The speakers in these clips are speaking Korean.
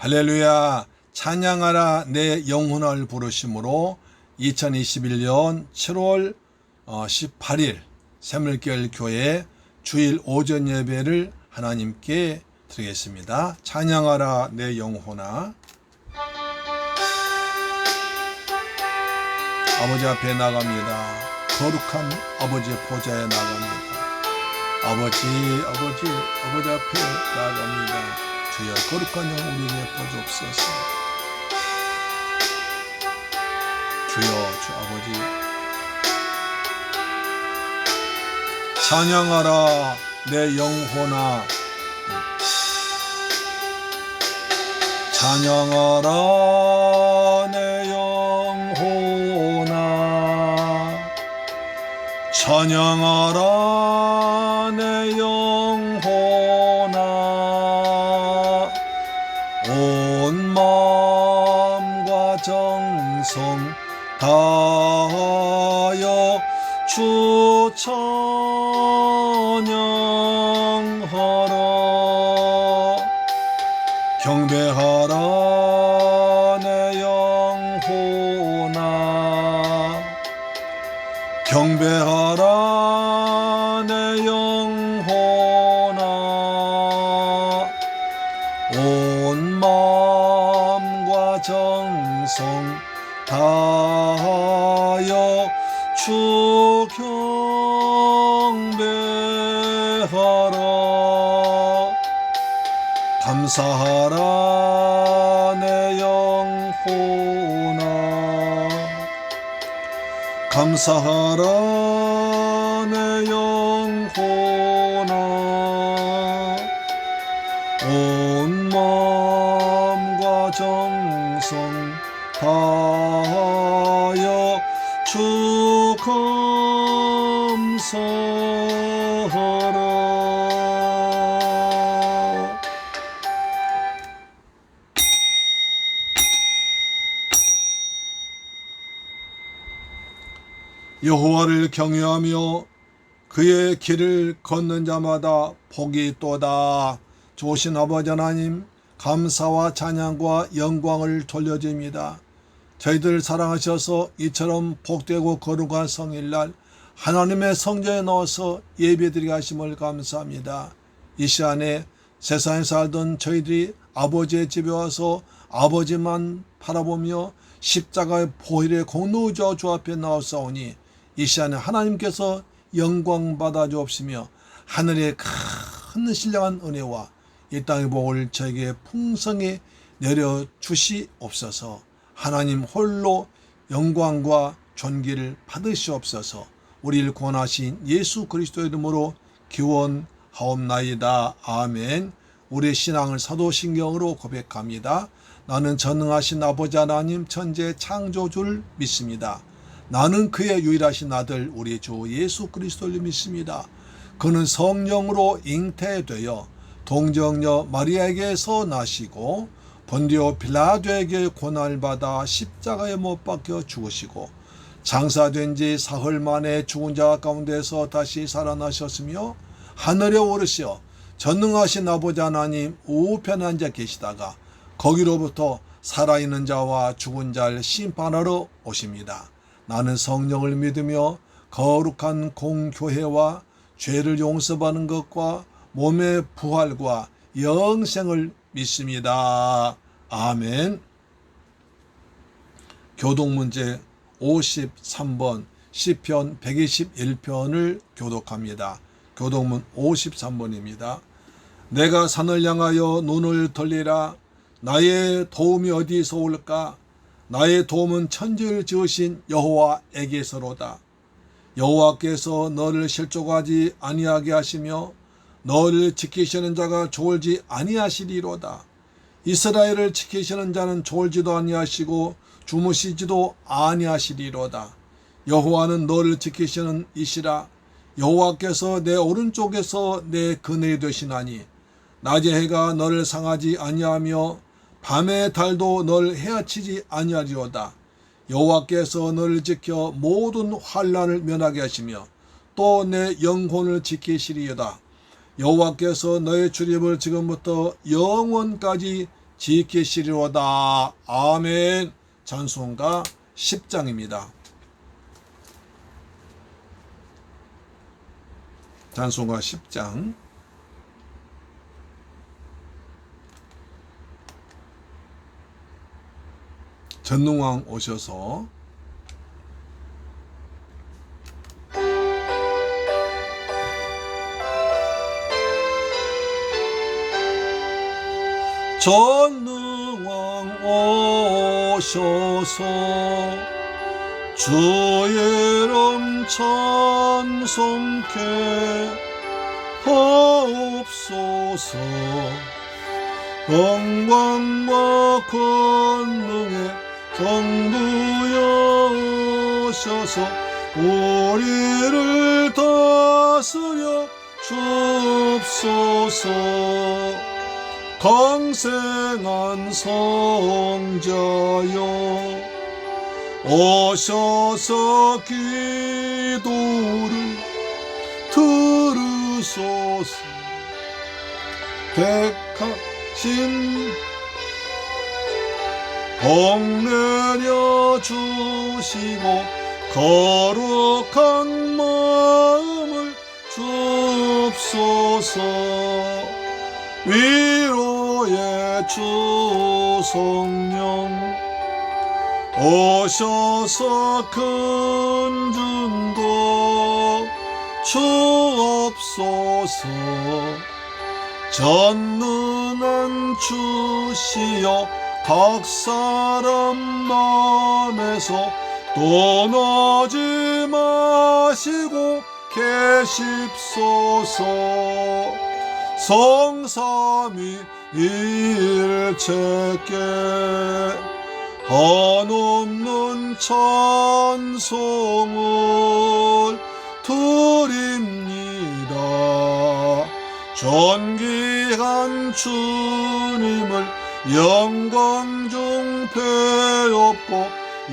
할렐루야. 찬양하라 내 영혼을 부르심으로 2021년 7월 18일 새물결 교회 주일 오전 예배를 하나님께 드리겠습니다. 찬양하라 내 영혼아. 아버지 앞에 나갑니다. 거룩한 아버지의 보좌에 나갑니다. 아버지 앞에 나갑니다. 주여 거룩한 영 우리에게 보옵소서. 주여 주 아버지 찬양하라 내 영혼아. 찬양하라 내 영혼아. 찬양하라 내 영혼아. 온 마음과 정성 다하여 주 찬양하라. 경배하라 내 영혼아. 경배하라 내 영혼아. 온 마음과 정성 다하여 주 경배하라. 감사하라 내 영혼아. 감사하라 내 영혼아. 온 마음과 정성 다하여 주 감사하라. 여호와를 경외하며 그의 길을 걷는 자마다 복이 있도다. 좋으신 아버지 하나님, 감사와 찬양과 영광을 돌려드립니다. 저희들 사랑하셔서 이처럼 복되고 거룩한 성일날 하나님의 성전에 넣어서 예배드리게 하심을 감사합니다. 이 시간에 세상에 살던 저희들이 아버지의 집에 와서 아버지만 바라보며 십자가의 보혈의 공로자 주 앞에 나왔사오니 이 시간에 하나님께서 영광 받아 주옵시며 하늘의 큰 신령한 은혜와 이 땅의 복을 저에게 풍성히 내려주시옵소서. 하나님 홀로 영광과 존귀를 받으시옵소서. 우리를 구원하신 예수 그리스도의 이름으로 기원하옵나이다. 아멘. 우리의 신앙을 사도신경으로 고백합니다. 나는 전능하신 아버지 하나님 천재 창조주를 믿습니다. 나는 그의 유일하신 아들 우리 주 예수 그리스도를 믿습니다. 그는 성령으로 잉태되어 동정녀 마리아에게서 나시고 본디오 빌라도에게 고난을 받아 십자가에 못 박혀 죽으시고 장사된 지 사흘 만에 죽은 자 가운데서 다시 살아나셨으며 하늘에 오르시어 전능하신 아버지 하나님 우편에 앉아 계시다가 거기로부터 살아있는 자와 죽은 자를 심판하러 오십니다. 나는 성령을 믿으며 거룩한 공교회와 죄를 용서받는 것과 몸의 부활과 영생을 믿습니다. 아멘. 교독문제 53번 시편 121편을 교독합니다. 교독문 53번입니다. 내가 산을 향하여 눈을 돌리라. 나의 도움이 어디서 올까? 나의 도움은 천지를 지으신 여호와에게서로다. 여호와께서 너를 실족하지 아니하게 하시며 너를 지키시는 자가 졸지 아니하시리로다. 이스라엘을 지키시는 자는 졸지도 아니하시고 주무시지도 아니하시리로다. 여호와는 너를 지키시는 이시라. 여호와께서 내 오른쪽에서 내 그늘이 되시나니 낮의 해가 너를 상하지 아니하며 밤의 달도 너를 헤아치지 아니하리로다. 여호와께서 너를 지켜 모든 환난을 면하게 하시며 또 내 영혼을 지키시리이다. 여호와께서 너의 출입을 지금부터 영원까지 지키시리로다. 아멘. 찬송가 10장입니다. 찬송가 10장. 전능왕 오셔서 전능왕 오셔서 주의 이름 찬송케 하옵소서. 영광과 권능의 경부여셔서 우리를 다스려 주옵소서. 강생한 성자여 오셔서 기도를 들으소서. 택하신 복 내려 주시고 거룩한 마음을 주옵소서. 위로의 주 성령 오셔서 큰 증거 주옵소서. 전능한 주시여 각 사람 마음에서 떠나지 마시고 계십소서. 성삼위 일체께 한없는 찬송을 드립니다. 존귀한 주님을 영광 중 배웠고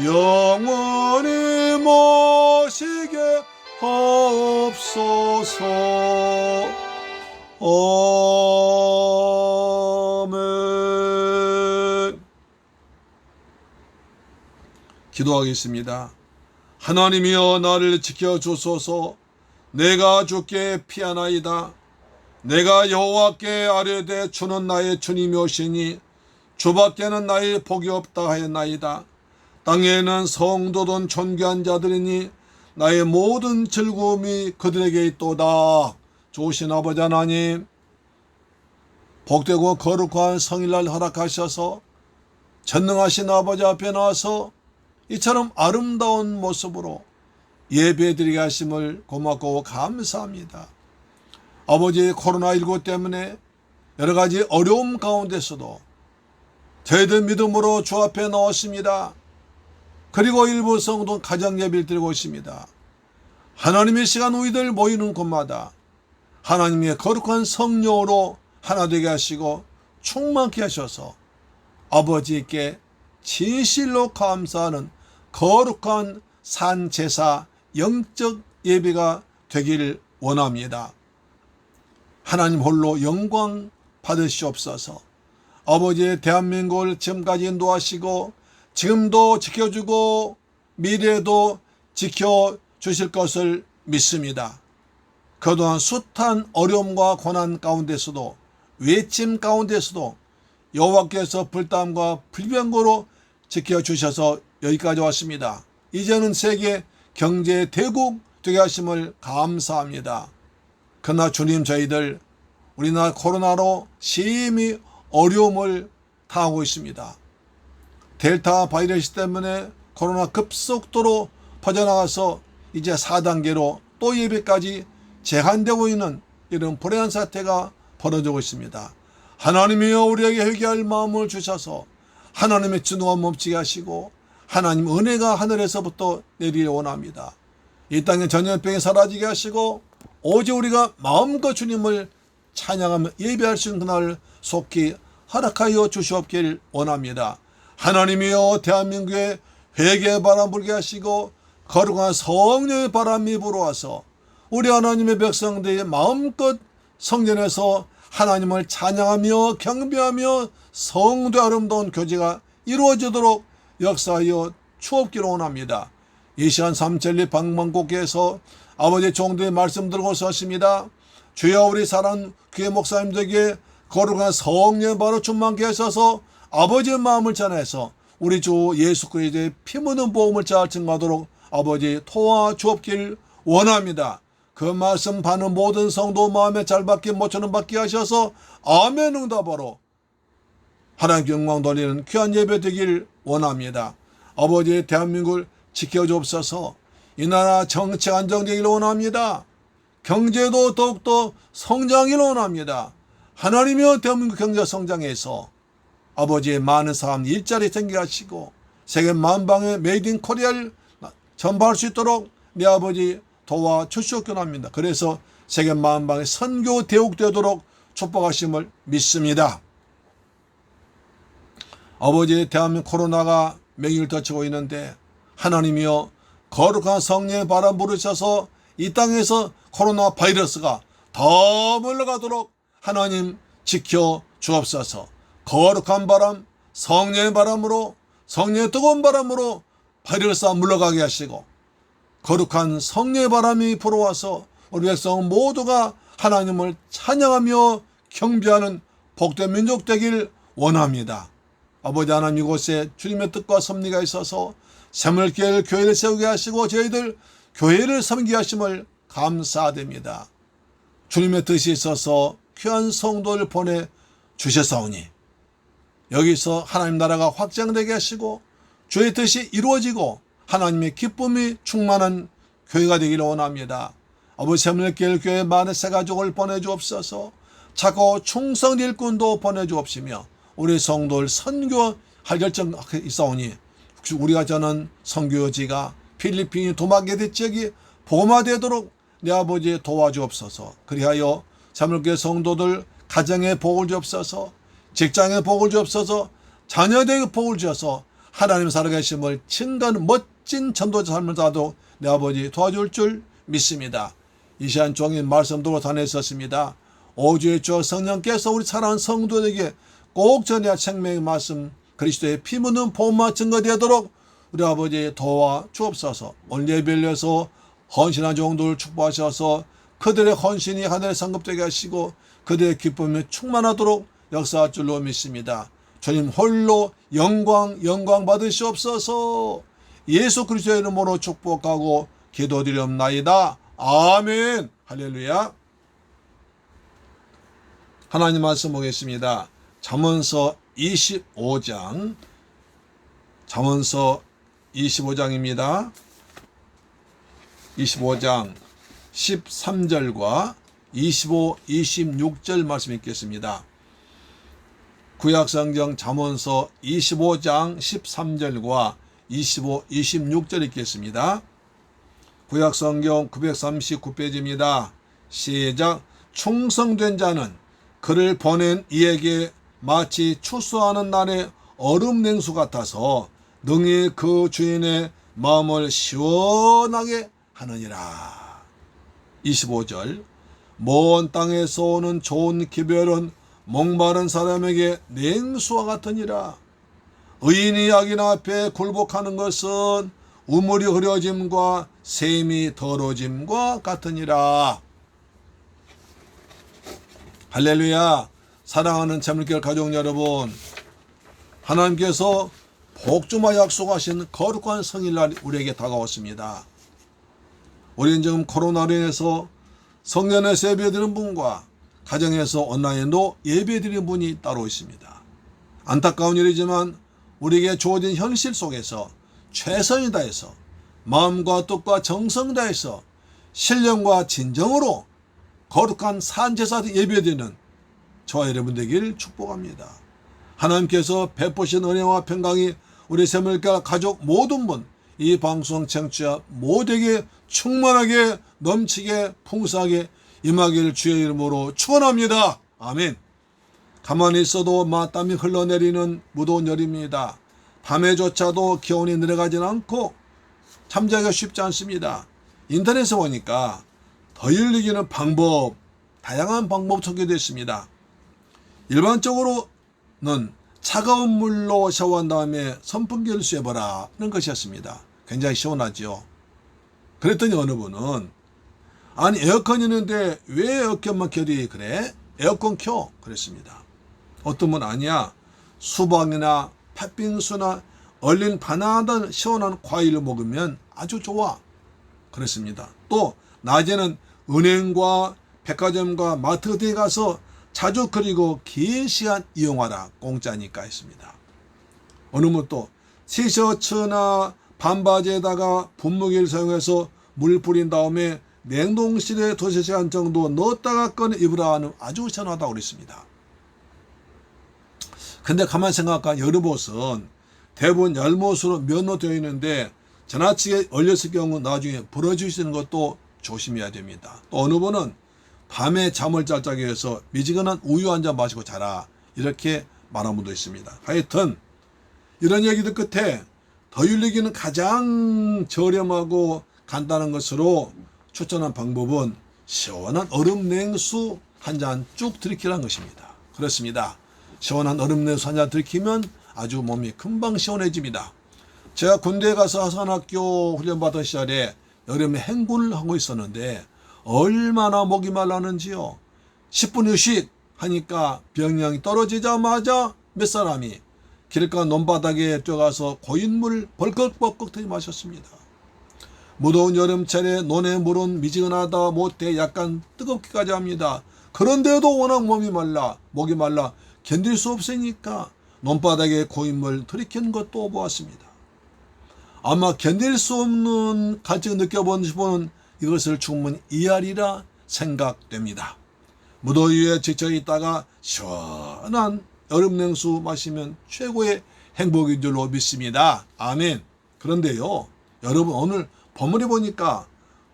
영원히 모시게 하옵소서. 아멘. 기도하겠습니다. 하나님이여 나를 지켜주소서. 내가 주께 피하나이다. 내가 여호와께 아뢰되 주는 나의 주님이오시니 주밖에는 나의 복이 없다 하였나이다. 땅에는 성도된 존귀한 자들이니 나의 모든 즐거움이 그들에게 있도다. 좋으신 아버지 하나님, 복되고 거룩한 성일날 허락하셔서 전능하신 아버지 앞에 나와서 이처럼 아름다운 모습으로 예배드리게 하심을 고맙고 감사합니다. 아버지, 코로나19 때문에 여러 가지 어려움 가운데서도 저희들 믿음으로 주 앞에 나왔습니다. 그리고 일부 성도 가정 예배를 드리고 있습니다. 하나님의 시간 우리들 모이는 곳마다 하나님의 거룩한 성령으로 하나 되게 하시고 충만케 하셔서 아버지께 진실로 감사하는 거룩한 산제사 영적 예배가 되기를 원합니다. 하나님 홀로 영광 받으시옵소서. 아버지, 대한민국을 지금까지 인도하시고 지금도 지켜주고 미래에도 지켜주실 것을 믿습니다. 그동안 숱한 어려움과 고난 가운데서도 외침 가운데서도 여호와께서 불담과 불병거로 지켜주셔서 여기까지 왔습니다. 이제는 세계 경제 대국 되게 하심을 감사합니다. 그러나 주님, 저희들 우리나라 코로나로 심히 어려움을 당하고 있습니다. 델타 바이러스 때문에 코로나 급속도로 퍼져나가서 이제 4단계로 또 예배까지 제한되고 있는 이런 불행한 사태가 벌어지고 있습니다. 하나님이여 우리에게 회개할 마음을 주셔서 하나님의 진노가 멈추게 하시고 하나님 은혜가 하늘에서부터 내리기 원합니다. 이 땅에 전염병이 사라지게 하시고 오직 우리가 마음껏 주님을 찬양하며 예배할 수 있는 그날 속히 허락하여 주시옵길 원합니다. 하나님이여 대한민국에 회개의 바람 불게 하시고 거룩한 성령의 바람이 불어와서 우리 하나님의 백성들이 마음껏 성전에서 하나님을 찬양하며 경배하며 성도의 아름다운 교제가 이루어지도록 역사하여 주옵기를 원합니다. 이 시간 삼천리 방방곡에서 아버지 종들의 말씀 들고 섰습니다. 주여 우리 사랑하는 교회 목사님들에게 거룩한 성령의 바로 충만케 하셔서 아버지의 마음을 전해서 우리 주 예수 그리스도의 피 묻은 복음을 잘 증거하도록 아버지 도와주옵길 원합니다. 그 말씀 받는 모든 성도 마음에 잘 받게 모처럼 받게 하셔서 아멘 응답으로 하나님 영광 돌리는 귀한 예배 되길 원합니다. 아버지 대한민국을 지켜주옵소서. 이 나라 정치 안정되기를 원합니다. 경제도 더욱더 성장하기를 원합니다. 하나님이여 대한민국 경제 성장해서 아버지의 많은 사람 일자리 생기게 하시고 세계 만방에 메이드 인 코리아를 전파할 수 있도록 내 아버지 도와주시옵기 원합니다. 그래서 세계 만방에 선교 대국되도록 축복하심을 믿습니다. 아버지 대한민국 코로나가 맹위를 덮치고 있는데 하나님이여 거룩한 성령의 바람 부르셔서 이 땅에서 코로나 바이러스가 더 물러가도록 하나님 지켜 주옵소서. 거룩한 바람, 성령의 바람으로, 성령의 뜨거운 바람으로 바이러스가 물러가게 하시고 거룩한 성령의 바람이 불어와서 우리 백성 모두가 하나님을 찬양하며 경배하는 복된 민족 되길 원합니다. 아버지 하나님, 이곳에 주님의 뜻과 섭리가 있어서 샘물교회를 교회를 세우게 하시고 저희들 교회를 섬기게 하심을 감사드립니다. 주님의 뜻이 있어서 귀한 성도를 보내주셨사오니 여기서 하나님 나라가 확장되게 하시고 주의 뜻이 이루어지고 하나님의 기쁨이 충만한 교회가 되기를 원합니다. 아버지 샘물교회 교회 많은 새 가족을 보내주옵소서. 착하고 충성 일꾼도 보내주옵시며 우리 성도를 선교할 결정 있사오니 혹시 우리가 저는 선교지가 필리핀 도마게데 지역이 복음화되도록 내 아버지 도와주옵소서. 그리하여 샘물교회 성도들 가정에 복을 주옵소서. 직장에 복을 주옵소서. 자녀에게 복을 주셔서 하나님 살아계심을 증거하는 멋진 전도자 삶을 살아도 내 아버지 도와줄 줄 믿습니다. 이 시간 종일 말씀 듣고 다녔었습니다. 오주의 주 성령께서 우리 사랑하는 성도들에게 꼭 전해야 생명의 말씀 그리스도의 피 묻는 복음만 증거되도록 우리 아버지 도와 주옵소서. 오늘 예배를 위해서 헌신한 종들을 축복하셔서 그들의 헌신이 하늘에 상급되게 하시고 그들의 기쁨이 충만하도록 역사할 줄로 믿습니다. 주님 홀로 영광 받으시옵소서. 예수 그리스도의 이름으로 축복하고 기도드리옵나이다. 아멘. 할렐루야. 하나님 말씀 보겠습니다. 잠언서 25장 잠언서 25장입니다. 25장 13절과 25, 26절 말씀 읽겠습니다. 구약성경 잠언서 25장 13절과 25, 26절 읽겠습니다. 구약성경 939페이지입니다. 시작. 충성된 자는 그를 보낸 이에게 마치 추수하는 날의 얼음 냉수 같아서 능히 그 주인의 마음을 시원하게 하느니라. 25절. 먼 땅에서 오는 좋은 기별은 목마른 사람에게 냉수와 같으니라. 의인이 악인 앞에 굴복하는 것은 우물이 흐려짐과 샘이 더러짐과 같으니라. 할렐루야. 사랑하는 샘물교회 가족 여러분, 하나님께서 복주마 약속하신 거룩한 성일날 우리에게 다가왔습니다. 우리는 지금 코로나로 인해서 성전에서 예배드리는 분과 가정에서 온라인으로 예배드리는 분이 따로 있습니다. 안타까운 일이지만 우리에게 주어진 현실 속에서 최선을 다해서 마음과 뜻과 정성 다해서 신령과 진정으로 거룩한 산제사 예배드리는 저와 여러분 되길 축복합니다. 하나님께서 베푸신 은혜와 평강이 우리 샘물교회 가족 모든 분, 이 방송 청취자 모두에게 충만하게 넘치게 풍성하게 임하기를 주의 이름으로 축원합니다. 아멘. 가만히 있어도 마땀이 흘러내리는 무더운 여름입니다. 밤에조차도 기온이 내려가지는 않고 잠자기가 쉽지 않습니다. 인터넷에 보니까 더위 흘리기는 방법, 다양한 방법 소개되어 있습니다. 일반적으로는 차가운 물로 샤워한 다음에 선풍기를 쐬보라는 것이었습니다. 굉장히 시원하죠. 그랬더니 어느 분은 아니 에어컨이 있는데 왜 에어컨만 켜리 그래? 에어컨 켜 그랬습니다. 어떤 분 아니야 수박이나 팥빙수나 얼린 바나나 시원한 과일을 먹으면 아주 좋아 그랬습니다. 또 낮에는 은행과 백화점과 마트 등에 가서 자주 그리고 긴 시간 이용하라 공짜니까 했습니다. 어느 분 또 티셔츠나 반바지에다가 분무기를 사용해서 물 뿌린 다음에 냉동실에 2시간 정도 넣었다가 꺼내 입으라 하는 아주 시원하다고 그랬습니다. 근데 가만히 생각하니까 여름옷은 대부분 열못으로 면도되어 있는데 지나치게 얼렸을 경우 나중에 부러질 수 있는 것도 조심해야 됩니다. 또 어느 분은 밤에 잠을 잘 자기 위해서 미지근한 우유 한 잔 마시고 자라 이렇게 말한 분도 있습니다. 하여튼 이런 얘기들 끝에 더 흘리기는 가장 저렴하고 간단한 것으로 추천한 방법은 시원한 얼음 냉수 한 잔 쭉 들이키라는 것입니다. 그렇습니다. 시원한 얼음 냉수 한 잔 들이키면 아주 몸이 금방 시원해집니다. 제가 군대에 가서 하산학교 훈련받던 시절에 여름에 행군을 하고 있었는데 얼마나 목이 말랐는지요. 10분 휴식 하니까 병량이 떨어지자마자 몇 사람이 길가 논바닥에 뛰어가서 고인물 벌컥벌컥 마셨습니다. 무더운 여름철에 논의 물은 미지근하다 못해 약간 뜨겁기까지 합니다. 그런데도 워낙 목이 말라 견딜 수 없으니까 논바닥에 고인물 들이키는 것도 보았습니다. 아마 견딜 수 없는 갈증을 느껴본 분은 이것을 충분히 이해하리라 생각됩니다. 무더위에 지쳐있다가 시원한 얼음 냉수 마시면 최고의 행복인 줄로 믿습니다. 아멘. 그런데요, 여러분 오늘 본문에 보니까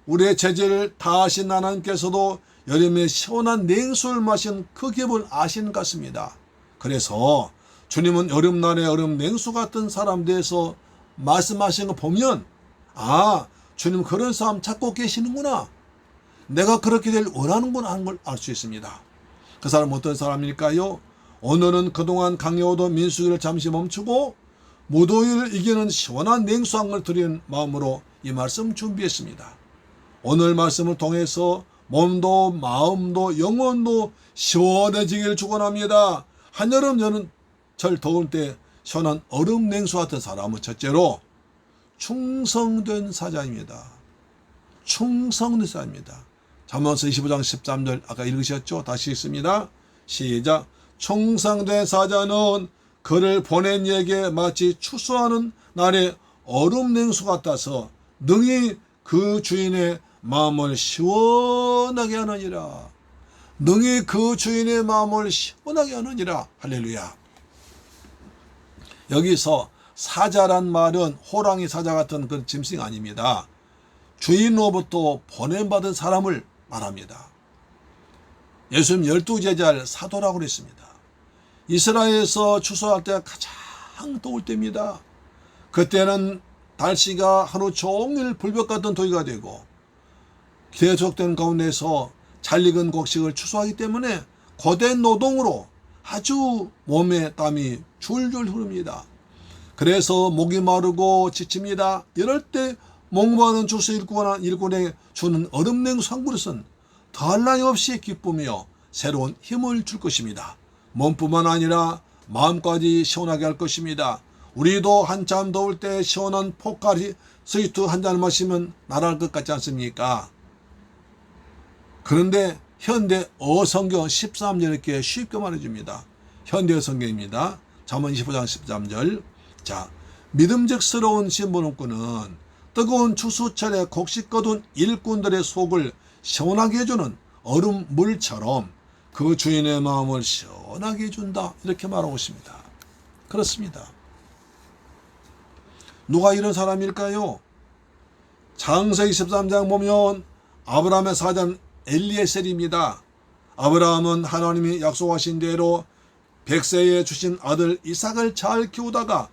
우리의 죄를 다하신 하나님께서도 여름에 시원한 냉수를 마신 그 기분 아시는 것 같습니다. 그래서 주님은 여름날에 얼음 냉수 같은 사람 대해서 말씀하시는 거 보면 주님 그런 사람 찾고 계시는구나. 내가 그렇게 될 원하는구나 하는 걸 알 수 있습니다. 그 사람은 어떤 사람일까요? 오늘은 그동안 강요하던 민수기를 잠시 멈추고 무더위를 이기는 시원한 냉수 한 걸 드리는 마음으로 이 말씀 준비했습니다. 오늘 말씀을 통해서 몸도 마음도 영혼도 시원해지길 축원합니다. 한여름 여름철 더울 때 시원한 얼음 냉수 같은 사람은 첫째로 충성된 사자입니다. 충성된 사자입니다. 잠언서 25장 13절 아까 읽으셨죠? 다시 읽습니다. 시작. 충성된 사자는 그를 보낸 이에게 마치 추수하는 날의 얼음 냉수 같아서 능히 그 주인의 마음을 시원하게 하느니라. 능히 그 주인의 마음을 시원하게 하느니라. 할렐루야. 여기서 사자란 말은 호랑이 사자 같은 그런 짐승이 아닙니다. 주인으로부터 보냄받은 사람을 말합니다. 예수님 12제자를 사도라고 그랬습니다. 이스라엘에서 추수할 때가 가장 더울 때입니다. 그때는 날씨가 하루 종일 불볕 같은 더위가 되고 계속된 가운데서 잘 익은 곡식을 추수하기 때문에 거대한 노동으로 아주 몸에 땀이 줄줄 흐릅니다. 그래서 목이 마르고 지칩니다. 이럴 때 목마른 주스 일꾼에 주는 얼음 냉수 한 그릇은 더할 나위 없이 기쁘며 새로운 힘을 줄 것입니다. 몸뿐만 아니라 마음까지 시원하게 할 것입니다. 우리도 한참 더울 때 시원한 포카리 스위트 한 잔 마시면 날아갈 것 같지 않습니까? 그런데 현대 어성경 13절 이렇게 쉽게 말해줍니다. 현대 성경입니다. 잠언 25장 13절. 자, 믿음직스러운 신부님꾼은 뜨거운 추수철에 곡식 거둔 일꾼들의 속을 시원하게 해주는 얼음 물처럼 그 주인의 마음을 시원하게 해준다. 이렇게 말하고 있습니다. 그렇습니다. 누가 이런 사람일까요? 창세기 13장 보면 아브라함의 사자는 엘리에셀입니다. 아브라함은 하나님이 약속하신 대로 100세에 주신 아들 이삭을 잘 키우다가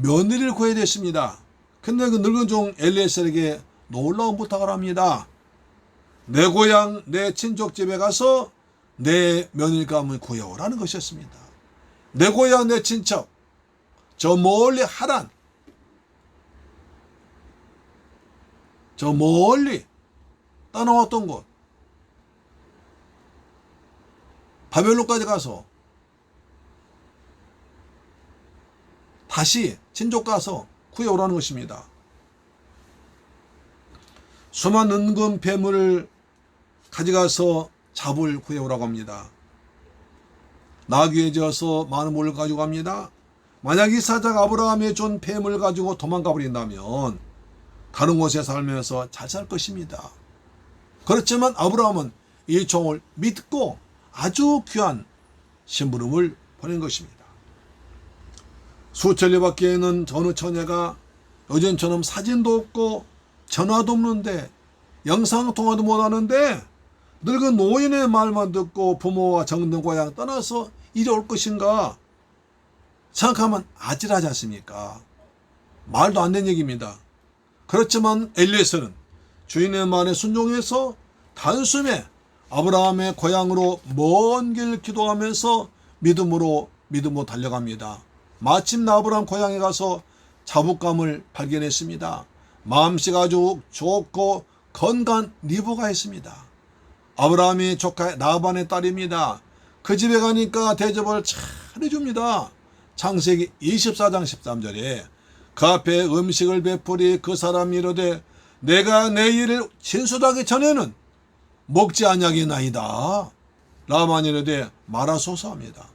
며느리를 구해야 됐습니다. 근데 그 늙은 종 엘리에셀에게 놀라운 부탁을 합니다. 내 고향 내 친족 집에 가서 내 며느리감을 구해오라는 것이었습니다. 내 고향, 내 친척, 저 멀리 하란, 저 멀리 떠나왔던 곳, 바벨론까지 가서 다시 친족 가서 구해오라는 것입니다. 수많은 은금 폐물을 가져가서 잡을 구해오라고 합니다. 나귀에 지어서 많은 물을 가지고 갑니다. 만약 이 사자가 아브라함의 준 폐물을 가지고 도망가 버린다면 다른 곳에 살면서 잘 살 것입니다. 그렇지만 아브라함은 이 종을 믿고 아주 귀한 심부름을 보낸 것입니다. 수천리 밖에 있는 어느 처녀가 요즘처럼 사진도 없고 전화도 없는데 영상통화도 못하는데 늙은 노인의 말만 듣고 부모와 정든 고향 떠나서 이리 올 것인가 생각하면 아찔하지 않습니까? 말도 안 되는 얘기입니다. 그렇지만 엘리에서는 주인의 말에 순종해서 단숨에 아브라함의 고향으로 먼 길 기도하면서 믿음으로 달려갑니다. 마침 아브라함 고향에 가서 자부감을 발견했습니다. 마음씨가 아주 좋고 건강한 리브가 있습니다. 아브라함이 조카 라반의 딸입니다. 그 집에 가니까 대접을 잘해줍니다. 창세기 24장 13절에 그 앞에 음식을 베풀이 그 사람이 이르되 내가 내 일을 진술하기 전에는 먹지 아니하겠나이다. 라반이 이르되 말하소서 합니다.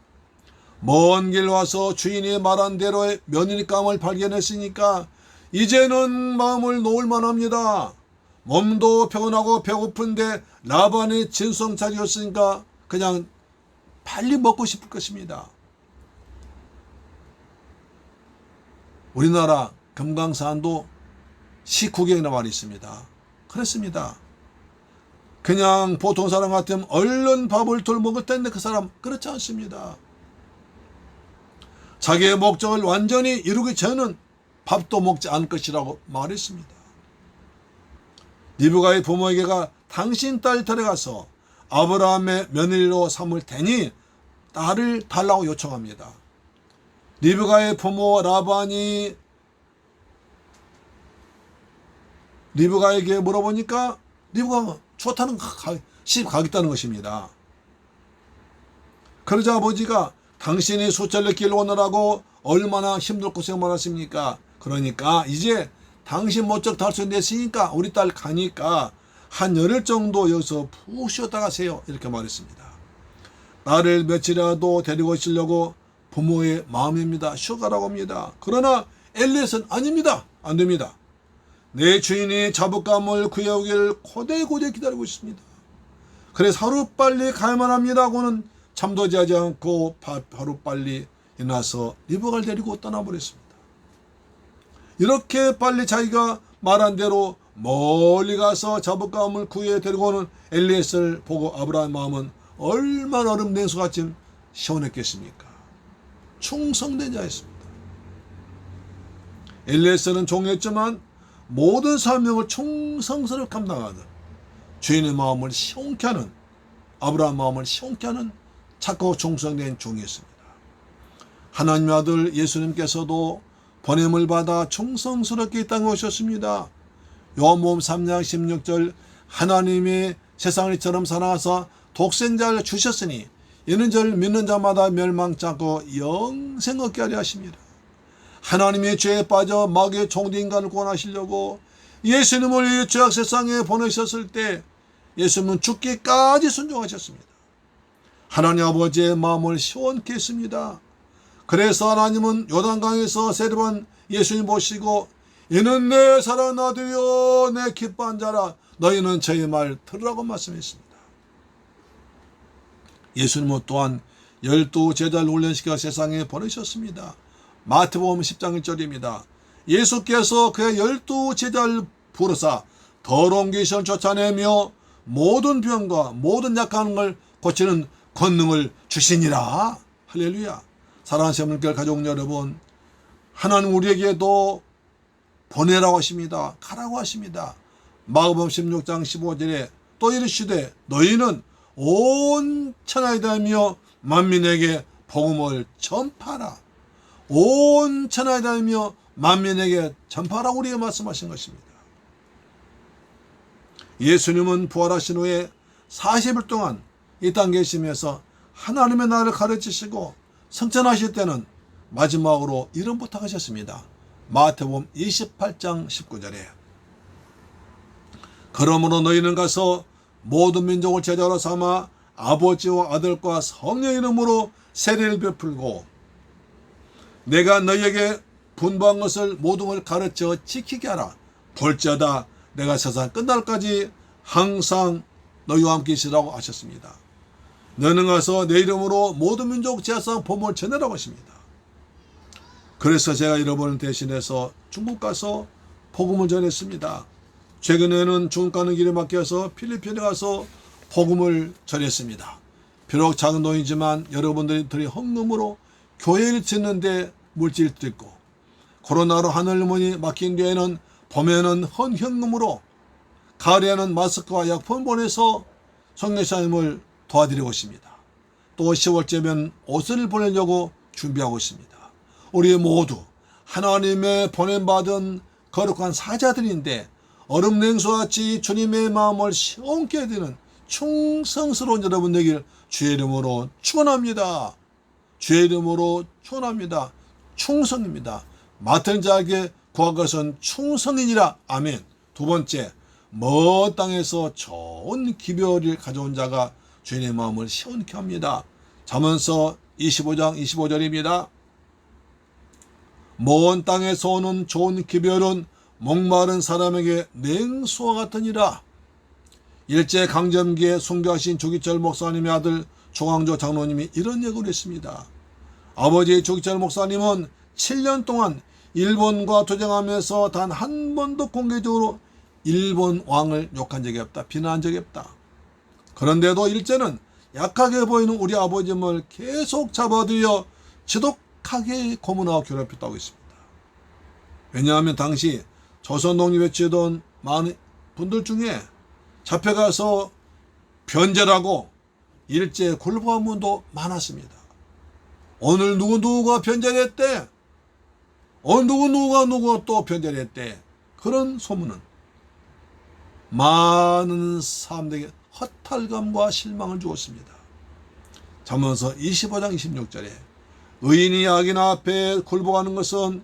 먼 길 와서 주인이 말한 대로의 며느리감을 발견했으니까 이제는 마음을 놓을 만합니다. 몸도 피곤하고 배고픈데 라반이 진성차리였으니까 그냥 빨리 먹고 싶을 것입니다. 우리나라 금강산도 식후경이라는 말이 있습니다. 그렇습니다. 그냥 보통 사람 같으면 얼른 밥을 덜 먹을 텐데 그 사람 그렇지 않습니다. 자기의 목적을 완전히 이루기 전에는 밥도 먹지 않을 것이라고 말했습니다. 리브가의 부모에게가 당신 딸 데려가서 아브라함의 며느리로 삼을 테니 딸을 달라고 요청합니다. 리브가의 부모 라반이 리브가에게 물어보니까 리브가가 좋다는 시집 가겠다는 것입니다. 그러자 아버지가 당신이 수천리 길 오느라고 얼마나 힘들 고생 많았습니까? 그러니까 이제 당신 모적 달성 됐으니까 우리 딸 가니까 한 열흘 정도 여기서 푹 쉬었다 가세요. 이렇게 말했습니다. 딸을 며칠이라도 데리고 오시려고 부모의 마음입니다. 쉬어가라고 합니다. 그러나 엘리에서는 아닙니다. 안 됩니다. 내 주인이 자부감을 구해오기를 고대고대 기다리고 있습니다. 그래서 하루빨리 가야만 합니다 하고는 잠도 자지 않고 하루빨리 일어나서 리브가를 데리고 떠나버렸습니다. 이렇게 빨리 자기가 말한 대로 멀리 가서 자부감을 구해 데리고 오는 엘리에서를 보고 아브라함의 마음은 얼마나 얼음 냉수같이 시원했겠습니까? 충성된 자였습니다. 엘리에서는 종이었지만 모든 사명을 충성스럽게 감당하는 주인의 마음을 시원케 하는 아브라함 마음을 시원케 하는 착하고 충성된 종이었습니다. 하나님의 아들 예수님께서도 보냄을 받아 충성스럽게 이 땅에 오셨습니다. 요한복음 3장 16절 하나님이 세상을 이처럼 사랑하사 독생자를 주셨으니 이는 저를 믿는 자마다 멸망치 않고 영생 얻게 하려 하십니다. 하나님의 죄에 빠져 마귀의 종된 인간을 구원하시려고 예수님을 이 죄악 세상에 보내셨을 때 예수님은 죽기까지 순종하셨습니다. 하나님 아버지의 마음을 시원케 했습니다. 그래서 하나님은 요단강에서 세례받은 예수님 보시고 이는 내 사랑하는 아들이요 내 기뻐한 자라 너희는 저의 말 들으라고 말씀했습니다. 예수님은 또한 12제자를 훈련시켜 세상에 보내셨습니다. 마태복음 10장 1절입니다. 예수께서 그의 12제자를 부르사 더러운 귀신을 쫓아내며 모든 병과 모든 약한 걸 고치는 권능을 주시니라. 할렐루야. 사랑하는 세문교회 가족 여러분, 하나님 우리에게도 보내라고 하십니다. 가라고 하십니다. 마가복음 16장 15절에 또 이르시되 너희는 온 천하에 다니며 만민에게 복음을 전파하라. 온 천하에 다니며 만민에게 전파하라고 우리에게 말씀하신 것입니다. 예수님은 부활하신 후에 40일 동안 이 땅에 계시면서 하나님의 나라를 가르치시고 성천하실 때는 마지막으로 이런 부탁하셨습니다. 마태복음 28장 19절에 그러므로 너희는 가서 모든 민족을 제자로 삼아 아버지와 아들과 성령 이름으로 세례를 베풀고 내가 너희에게 분부한 것을 모든 걸 가르쳐 지키게 하라. 볼지어다 내가 세상 끝날까지 항상 너희와 함께 있으라고 하셨습니다. 너는 가서 내 이름으로 모든 민족 제사상 복음을 전하라고 하십니다. 그래서 제가 여러분을 대신해서 중국 가서 복음을 전했습니다. 최근에는 중국 가는 길에 막혀서 필리핀에 가서 복음을 전했습니다. 비록 작은 돈이지만 여러분들이 헌금으로 교회를 짓는데 물질도 있고 코로나로 하늘문이 막힌 뒤에는 봄에는 헌현금으로 가을에는 마스크와 약품 보내서 성례사님을 도와드리고 있습니다. 또 10월째면 옷을 보내려고 준비하고 있습니다. 우리 모두 하나님의 보냄받은 거룩한 사자들인데 얼음 냉수같이 주님의 마음을 시원케 해드리는 충성스러운 여러분 되길 주의 이름으로 축원합니다. 주의 이름으로 축원합니다. 충성입니다. 맡은 자에게 구한 것은 충성이니라. 아멘. 두 번째, 먼 땅에서 좋은 기별을 가져온 자가 주인의 마음을 시원케 합니다. 잠언서 25장 25절입니다. 먼 땅에서 오는 좋은 기별은 목마른 사람에게 냉수와 같으니라. 일제강점기에 순교하신 조기철 목사님의 아들 조광조 장로님이 이런 예고를 했습니다. 아버지 조기철 목사님은 7년 동안 일본과 투쟁하면서 단 한 번도 공개적으로 일본 왕을 욕한 적이 없다. 비난한 적이 없다. 그런데도 일제는 약하게 보이는 우리 아버님을 계속 잡아들여 지독하게 고문하고 괴롭혔다고 했습니다. 왜냐하면 당시 조선 독립에 치던 많은 분들 중에 잡혀가서 변제라고 일제 굴복한 분도 많았습니다. 오늘 누구누구가 변제를 했대. 누구가 또 변제를 했대. 그런 소문은 많은 사람들에게 허탈감과 실망을 주었습니다. 잠언서 25장 26절에 의인이 악인 앞에 굴복하는 것은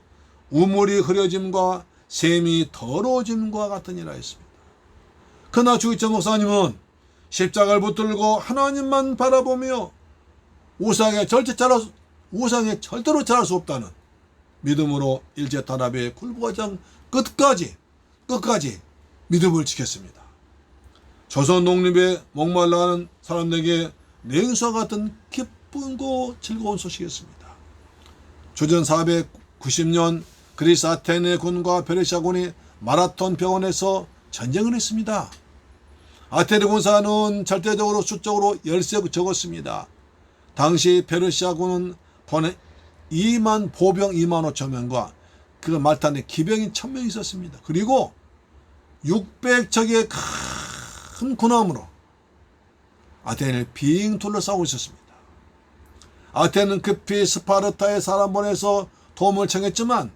우물이 흐려짐과 샘이 더러워짐과 같으니라 했습니다. 그러나 주기철 목사님은 십자가를 붙들고 하나님만 바라보며 우상에 절대로 잘할 수 없다는 믿음으로 일제탄압에 굴복하지 않고 끝까지 믿음을 지켰습니다. 조선 독립에 목말라하는 사람들에게 냉수와 같은 기쁘고 즐거운 소식이었습니다. 주전 490년 그리스 아테네 군과 페르시아군이 마라톤 병원에서 전쟁을 했습니다. 아테네 군사는 절대적으로 수적으로 열세 적었습니다. 당시 페르시아군은 보병 2만 5천 명과 그 말탄에 기병이 1,000명 있었습니다. 그리고 600척의 큰 군함으로 아테네를 빙 둘러싸고 있었습니다. 아테네는 급히 스파르타에 사람 보내서 도움을 청했지만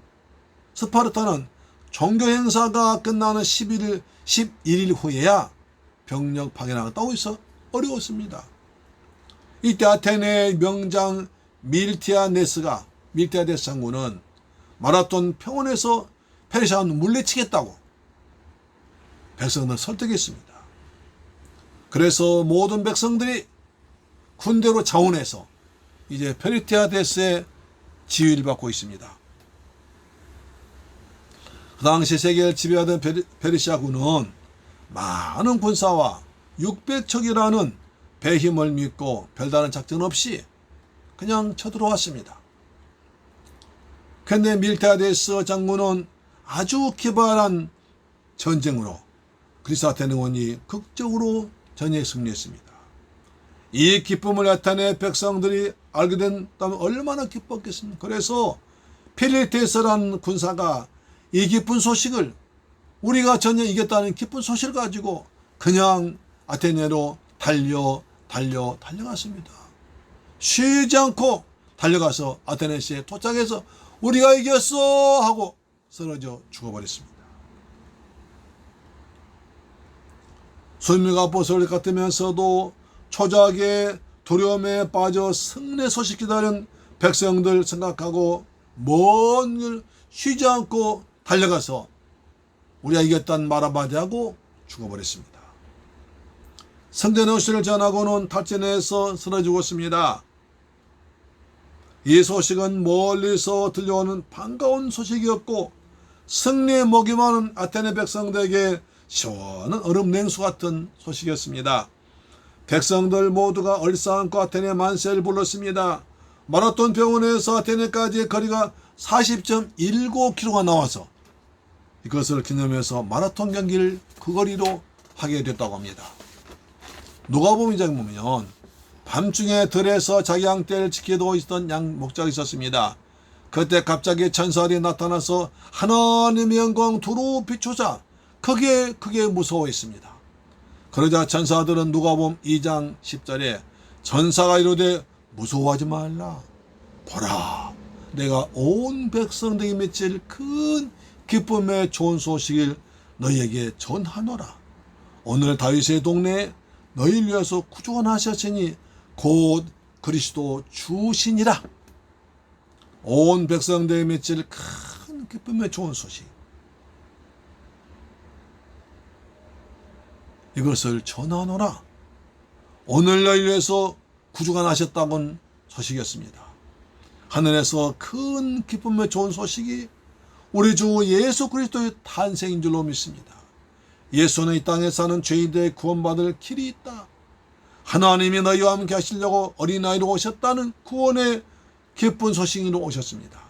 스파르타는 종교 행사가 끝나는 11일 후에야 병력 파견하겠다고 해서 어려웠습니다. 이때 아테네의 명장 밀티아데스 장군은 마라톤 평원에서 페르시아를 물리치겠다고 백성들을 설득했습니다. 그래서 모든 백성들이 군대로 자원해서 이제 페르티아데스의 지휘를 받고 있습니다. 그 당시 세계를 지배하던 페르시아군은 많은 군사와 600척이라는 배힘을 믿고 별다른 작전 없이 그냥 쳐들어왔습니다. 그런데 밀티아데스 장군은 아주 기발한 전쟁으로 그리스 아테네군이 극적으로 전쟁에 승리했습니다. 이 기쁨을 나타내 백성들이 알게 된다면 얼마나 기뻤겠습니까? 그래서 필리테스라는 군사가 이 기쁜 소식을 우리가 전쟁 이겼다는 기쁜 소식을 가지고 그냥 아테네로 달려 달려갔습니다. 쉬지 않고 달려가서 아테네시에 도착해서 우리가 이겼어 하고 쓰러져 죽어버렸습니다. 순미가 보슬 같으면서도 초작의 두려움에 빠져 승리 소식 기다린 백성들 생각하고 먼 길 쉬지 않고 달려가서 우리가 이겼다는 말 한마디 하고 죽어버렸습니다. 성전의 호신을 전하고는 탈진해서 쓰러져 죽었습니다. 이 소식은 멀리서 들려오는 반가운 소식이었고 승리의 목이 많은 아테네 백성들에게 시원한 얼음 냉수 같은 소식이었습니다. 백성들 모두가 얼싸안고 아테네 만세를 불렀습니다. 마라톤 병원에서 아테네까지의 거리가 40.19km가 나와서 이것을 기념해서 마라톤 경기를 그 거리로 하게 됐다고 합니다. 누가복음 2장 보면 밤중에 들에서 자기 양떼를 지키고 있던 양 목자가 있었습니다. 그때 갑자기 천사들이 나타나서 하나님의 영광 두루 비추자 크게 무서워했습니다. 그러자 천사들은 누가복음 2장 10절에 천사가 이르되 무서워하지 말라. 보라, 내가 온 백성들에게 미칠 큰 기쁨의 좋은 소식을 너희에게 전하노라. 오늘 다윗의 동네에 너희를 위해서 구주가 나셨으니 곧 그리스도 주시니라. 온 백성들에게 미칠 큰 기쁨의 좋은 소식, 이것을 전하노라. 오늘 너희를 위해서 구주가 나셨다는 소식이었습니다. 하늘에서 큰 기쁨의 좋은 소식이 우리 주 예수 그리스도의 탄생인 줄로 믿습니다. 예수는 이 땅에 사는 죄인들의 구원받을 길이 있다. 하나님이 너희와 함께 하시려고 어린아이로 오셨다는 구원의 기쁜 소식으로 오셨습니다.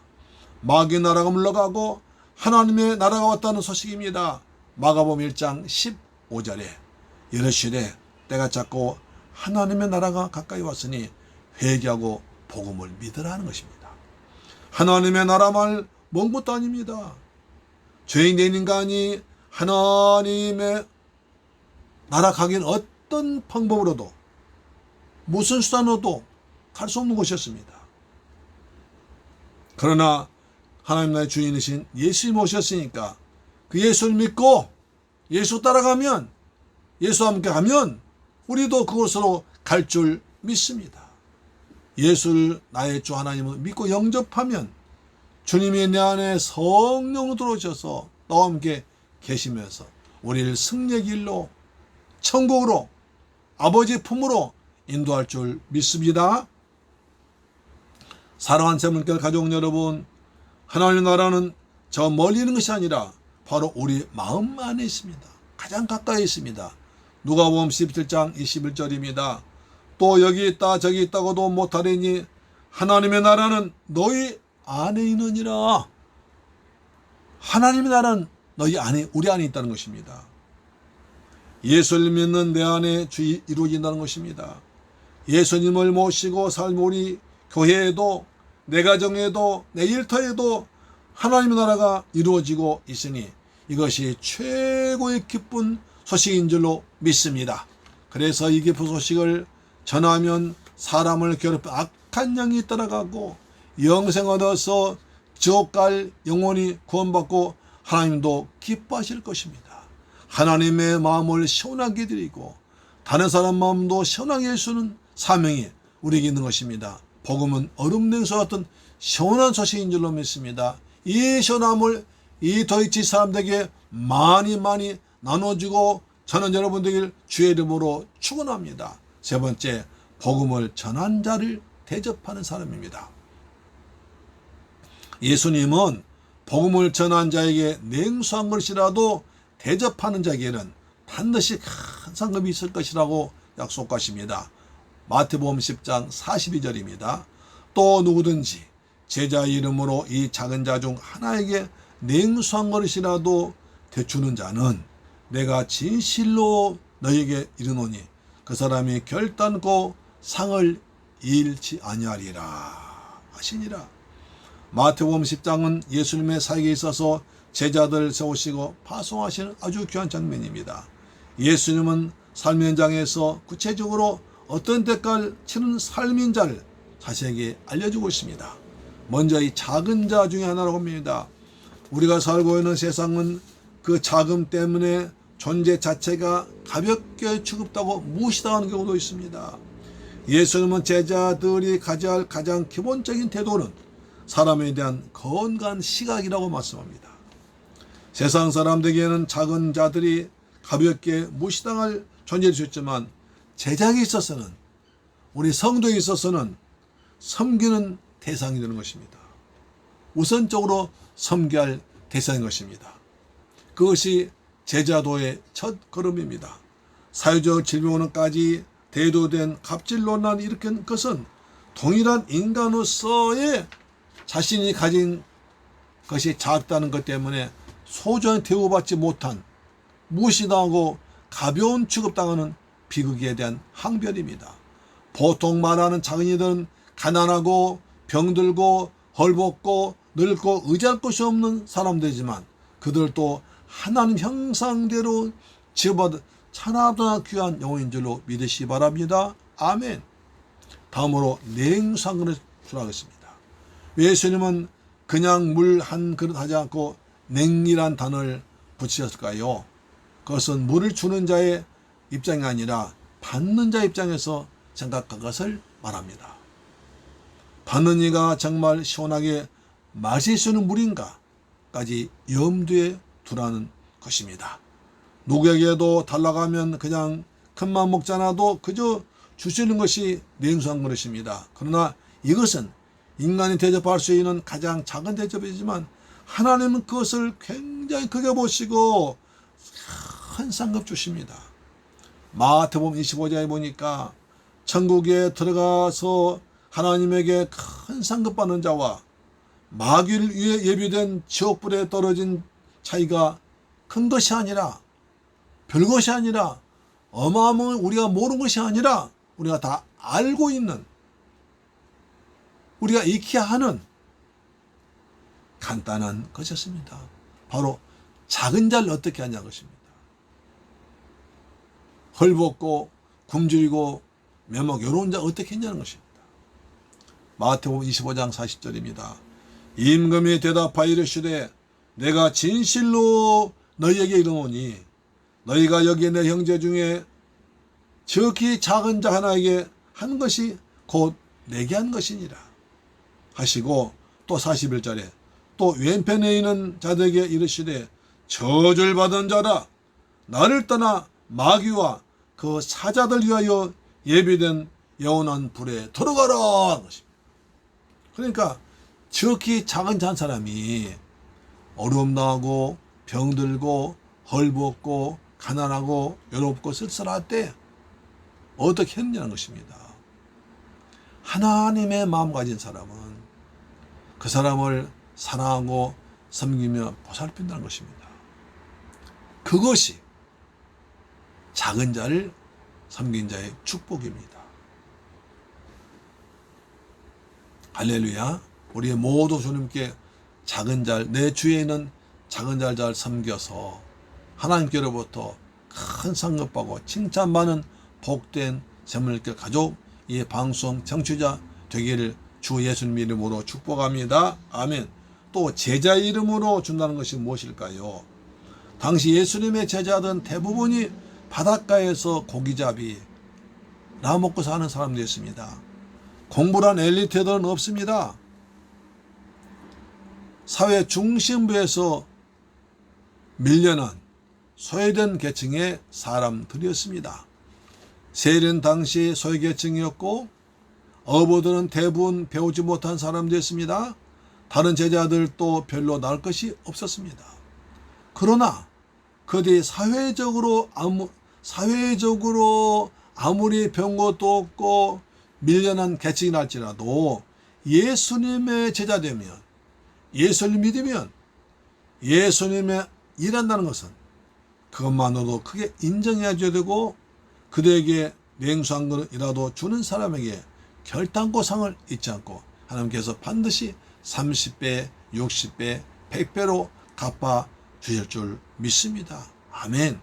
마귀의 나라가 물러가고 하나님의 나라가 왔다는 소식입니다. 마가복음 1장 15절에 이르시되 때가 찼고 하나님의 나라가 가까이 왔으니 회개하고 복음을 믿으라 하는 것입니다. 하나님의 나라 말 먼 것도 아닙니다. 죄인된 인간이 하나님의 나라 가기는 어떤 방법으로도 무슨 수단으로도 갈 수 없는 것이었습니다. 그러나 하나님 나라의 주인이신 예수님 오셨으니까 그 예수를 믿고 예수 따라가면, 예수와 함께 가면 우리도 그곳으로 갈 줄 믿습니다. 예수를 나의 주 하나님을 믿고 영접하면 주님이 내 안에 성령으로 들어오셔서 나와 함께 계시면서 우리를 승리의 길로, 천국으로, 아버지 품으로 인도할 줄 믿습니다. 사랑하는 세문결 가족 여러분, 하나님의 나라는 저 멀리 있는 것이 아니라 바로 우리 마음 안에 있습니다. 가장 가까이 있습니다. 누가복음 17장 21절입니다. 또 여기 있다 저기 있다고도 못하리니 하나님의 나라는 너희 안에 있느니라. 하나님의 나라는 너희 안에, 우리 안에 있다는 것입니다. 예수를 믿는 내 안에 주의 이루어진다는 것입니다. 예수님을 모시고 살면 우리 교회에도, 내 가정에도, 내 일터에도 하나님의 나라가 이루어지고 있으니 이것이 최고의 기쁜 소식인 줄로 믿습니다. 그래서 이 기쁜 소식을 전하면 사람을 괴롭혀 악한 영이 따라가고 영생 얻어서 지옥 갈 영혼이 구원받고 하나님도 기뻐하실 것입니다. 하나님의 마음을 시원하게 드리고 다른 사람 마음도 시원하게 해주는 사명이 우리에게 있는 것입니다. 복음은 얼음 냉수 같은 시원한 소식인 줄로 믿습니다. 이 시원함을 이 도이치 사람들에게 많이 나눠주고 저는 여러분들에게 주의 이름으로 축원합니다. 세 번째, 복음을 전한 자를 대접하는 사람입니다. 예수님은 복음을 전한 자에게 냉수한 것이라도 대접하는 자에게는 반드시 큰 상급이 있을 것이라고 약속하십니다. 마태복음 10장 42절입니다. 또 누구든지 제자 이름으로 이 작은 자 중 하나에게 냉수한 것이라도 되주는 자는 내가 진실로 너에게 이르노니 그 사람이 결단코 상을 잃지 아니하리라 하시니라. 마태복음 10장은 예수님의 사역에 있어서 제자들을 세우시고 파송하시는 아주 귀한 장면입니다. 예수님은 삶의 현장에서 구체적으로 어떤 대가를 치는 삶인 자를 자신에게 알려주고 있습니다. 먼저 이 작은 자 중에 하나라고 합니다. 우리가 살고 있는 세상은 그 자금 때문에 존재 자체가 가볍게 취급하고 무시당하는 경우도 있습니다. 예수님은 제자들이 가져야 할 가장 기본적인 태도는 사람에 대한 건강한 시각이라고 말씀합니다. 세상 사람들에게는 작은 자들이 가볍게 무시당할 존재일 수 있지만 제자에게 있어서는, 우리 성도에 있어서는 섬기는 대상이 되는 것입니다. 우선적으로 섬겨야 할 대상인 것입니다. 그것이 제자도의 첫 걸음입니다. 사회적 질병으로까지 대두된 갑질 논란을 일으킨 것은 동일한 인간으로서의 자신이 가진 것이 작다는 것 때문에 소중히 대우받지 못한, 무시당하고 가벼운 취급당하는 비극에 대한 항변입니다. 보통 말하는 작은이들은 가난하고 병들고 헐벗고 늙고 의지할 것이 없는 사람들이지만 그들도 하나님 형상대로 지어받은 천하보다 귀한 영혼인 줄로 믿으시기 바랍니다. 아멘. 다음으로 냉수한그릇 주라겠습니다. 예수님은 그냥 물 한 그릇 하지 않고 냉이란 단어를 붙이셨을까요? 그것은 물을 주는 자의 입장이 아니라 받는 자의 입장에서 생각한 것을 말합니다. 받는 이가 정말 시원하게 마실 수 있는 물인가까지 염두에 두라는 것입니다. 누구에게도 달라고 하면 그냥 큰맘 먹지 않아도 그저 주시는 것이 냉수한 그릇입니다. 그러나 이것은 인간이 대접할 수 있는 가장 작은 대접이지만 하나님은 그것을 굉장히 크게 보시고 큰 상급 주십니다. 마태복음 25장에 보니까 천국에 들어가서 하나님에게 큰 상급 받는 자와 마귀를 위해 예비된 지옥불에 떨어진 차이가 큰 것이 아니라, 별것이 아니라, 어마어마한 우리가 모르는 것이 아니라 우리가 다 알고 있는, 우리가 익혀야 하는 간단한 것이었습니다. 바로 작은 자를 어떻게 하냐 것입니다. 헐벗고 굶주리고 면목 요런 자 어떻게 했냐는 것입니다. 마태복음 25장 40절입니다. 임금이 대답하여 이르시되 내가 진실로 너희에게 이르노니 너희가 여기 내 형제 중에 지극히 작은 자 하나에게 한 것이 곧 내게 한 것이니라 하시고, 또 41절에 또 왼편에 있는 자들에게 이르시되 저주를 받은 자라, 나를 떠나 마귀와 그 사자들 위하여 예비된 영원한 불에 들어가라. 그러니까 지극히 작은 자 한 사람이 어려움 당하고 병들고 헐벗고 가난하고 외롭고 쓸쓸할 때 어떻게 했느냐는 것입니다. 하나님의 마음 가진 사람은 그 사람을 사랑하고 섬기며 보살핀다는 것입니다. 그것이 작은 자를 섬긴 자의 축복입니다. 할렐루야. 우리 모두 주님께 작은 자, 내 주위에 있는 작은 자를 잘 섬겨서 하나님께로부터 큰 상급받고 칭찬받는 복된 샘물길 가족, 이 방송 청취자 되기를 주 예수님 이름으로 축복합니다. 아멘. 또 제자 이름으로 준다는 것이 무엇일까요? 당시 예수님의 제자들은 대부분이 바닷가에서 고기잡이 나 먹고 사는 사람들이었습니다. 공부란 엘리트들은 없습니다. 사회 중심부에서 밀려난 소외된 계층의 사람들이었습니다. 세리는 당시 소외계층이었고 어부들은 대부분 배우지 못한 사람들이었습니다. 다른 제자들도 별로 나을 것이 없었습니다. 그러나 그들이 사회적으로 아무리 배운 것도 없고 밀려난 계층이 할지라도 예수님의 제자 되면, 예수님 믿으면 예수님의 일한다는 것은 그것만으로도 크게 인정해야 되고, 그들에게 냉수한 것이라도 주는 사람에게 결단코 상을 잊지 않고 하나님께서 반드시 30배, 60배, 100배로 갚아 주실 줄 믿습니다. 아멘.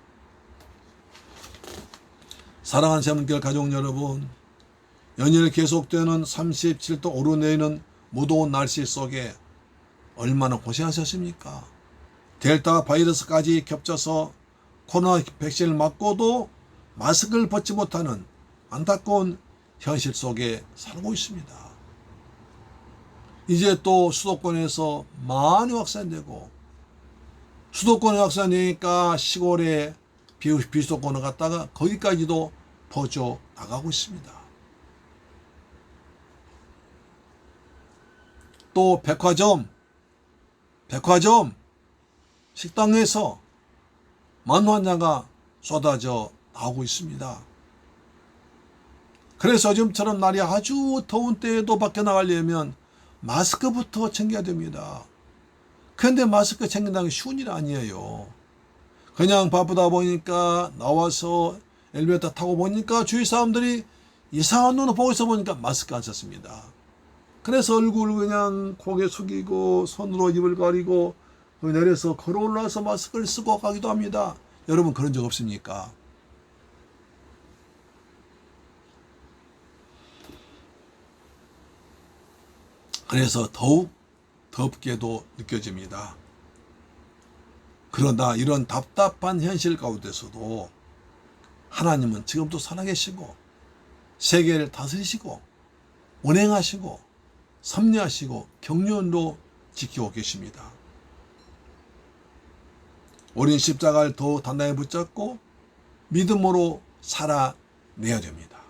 사랑하는 세문결 가족 여러분, 연일 계속되는 37도 오르내리는 무더운 날씨 속에 얼마나 고생하셨습니까? 델타 바이러스까지 겹쳐서 코로나 백신을 맞고도 마스크를 벗지 못하는 안타까운 현실 속에 살고 있습니다. 이제 또 수도권에서 많이 확산되고, 수도권에 확산되니까 시골에 비수도권을 갔다가 거기까지도 퍼져 나가고 있습니다. 또 백화점, 식당에서 만환자가 쏟아져 나오고 있습니다. 그래서 지금처럼 날이 아주 더운 때에도 밖에 나가려면 마스크부터 챙겨야 됩니다. 그런데 마스크 챙긴다는 게 쉬운 일 아니에요. 그냥 바쁘다 보니까 나와서 엘리베이터 타고 보니까 주위 사람들이 이상한 눈으로 보고 있어 보니까 마스크 안 썼습니다. 그래서 얼굴 그냥 고개 숙이고 손으로 입을 가리고 내려서 걸어 올라와서 마스크를 쓰고 가기도 합니다. 여러분 그런 적 없습니까? 그래서 더욱 덥게도 느껴집니다. 그러나 이런 답답한 현실 가운데서도 하나님은 지금도 살아계시고 세계를 다스리시고 운행하시고 섭리하시고 경륜으로 지키고 계십니다. 우린 십자가를 더욱 단단히 붙잡고 믿음으로 살아내야 됩니다.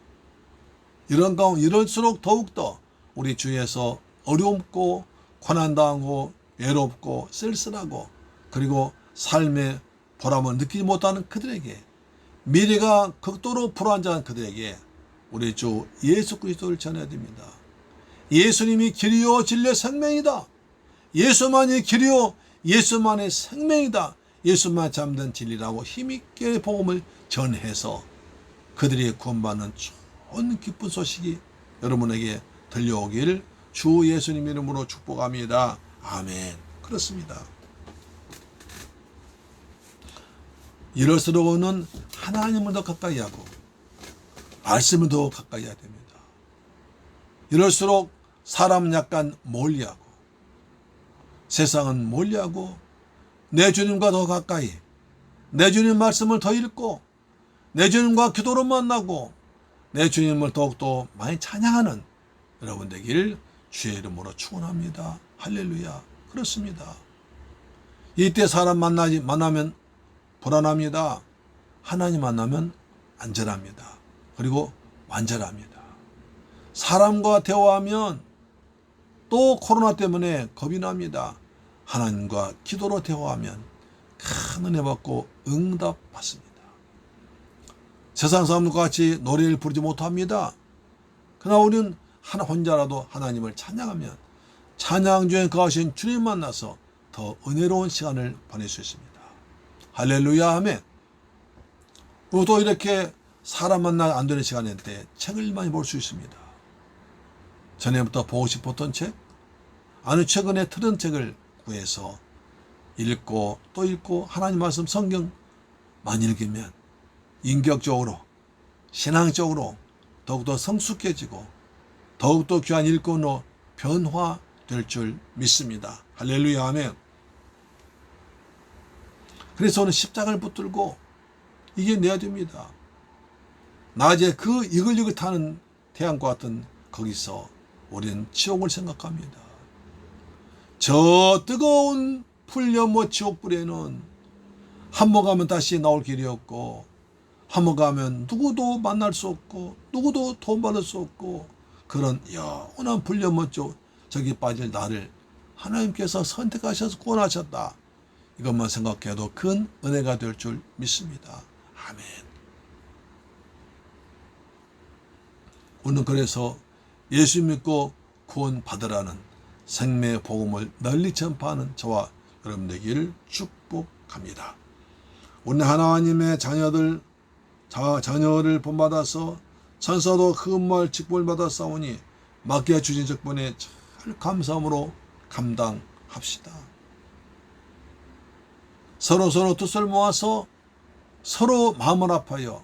이럴수록 더욱더 우리 주위에서 어렵고 고난당하고 외롭고 쓸쓸하고 그리고 삶의 보람을 느끼지 못하는 그들에게, 미래가 극도로 불안정한 그들에게 우리 주 예수 그리스도를 전해야 됩니다. 예수님이 길이요 진리요 생명이다. 예수만이 길이요 예수만의 생명이다. 예수만 잠든 진리라고 힘있게 복음을 전해서 그들이 구원받는 좋은 기쁜 소식이 여러분에게 들려오기를 주 예수님 이름으로 축복합니다. 아멘. 그렇습니다. 이럴수록은 하나님을 더 가까이 하고 말씀을 더 가까이 해야 됩니다. 이럴수록 사람은 약간 멀리하고 세상은 멀리하고 내 주님과 더 가까이, 내 주님 말씀을 더 읽고 내 주님과 기도로 만나고 내 주님을 더욱더 많이 찬양하는 여러분 되기를 주의 이름으로 축원합니다. 할렐루야. 그렇습니다. 이때 사람 만나면 불안합니다. 하나님 만나면 안전합니다. 그리고 완전합니다. 사람과 대화하면 또 코로나 때문에 겁이 납니다. 하나님과 기도로 대화하면 큰 은혜 받고 응답 받습니다. 세상 사람들과 같이 노래를 부르지 못합니다. 그러나 우리는 혼자라도 하나님을 찬양하면 찬양 중에 거하신 주님 만나서 더 은혜로운 시간을 보낼 수 있습니다. 할렐루야 하면 또 이렇게 사람 만나 안 되는 시간일 때 책을 많이 볼 수 있습니다. 전에부터 보고 싶었던 책, 아니 최근에 틀은 책을 구해서 읽고 또 읽고 하나님 말씀 성경 많이 읽으면 인격적으로 신앙적으로 더욱더 성숙해지고 더욱더 귀한 일꾼으로 변화될 줄 믿습니다. 할렐루야 아멘. 그래서 오늘 십자가를 붙들고 이겨내야 됩니다. 낮에 그 이글이글 타는 태양과 같은 거기서 우리는 지옥을 생각합니다. 저 뜨거운 풀연못 지옥불에는 한 번 가면 다시 나올 길이 없고 한 번 가면 누구도 만날 수 없고 누구도 도움받을 수 없고 그런 영원한 불연못 저기 빠질 나를 하나님께서 선택하셔서 구원하셨다. 이것만 생각해도 큰 은혜가 될 줄 믿습니다. 아멘. 오늘 그래서 예수 믿고 구원 받으라는 생명의 복음을 널리 전파하는 저와 여러분 되기를 축복합니다. 오늘 하나님의 자녀를 본받아서 천사도 흠말 직분을 받아 싸우니 맡겨 주신 직분에 잘 감사함으로 감당합시다. 서로 두 손을 모아서 서로 마음을 아파요.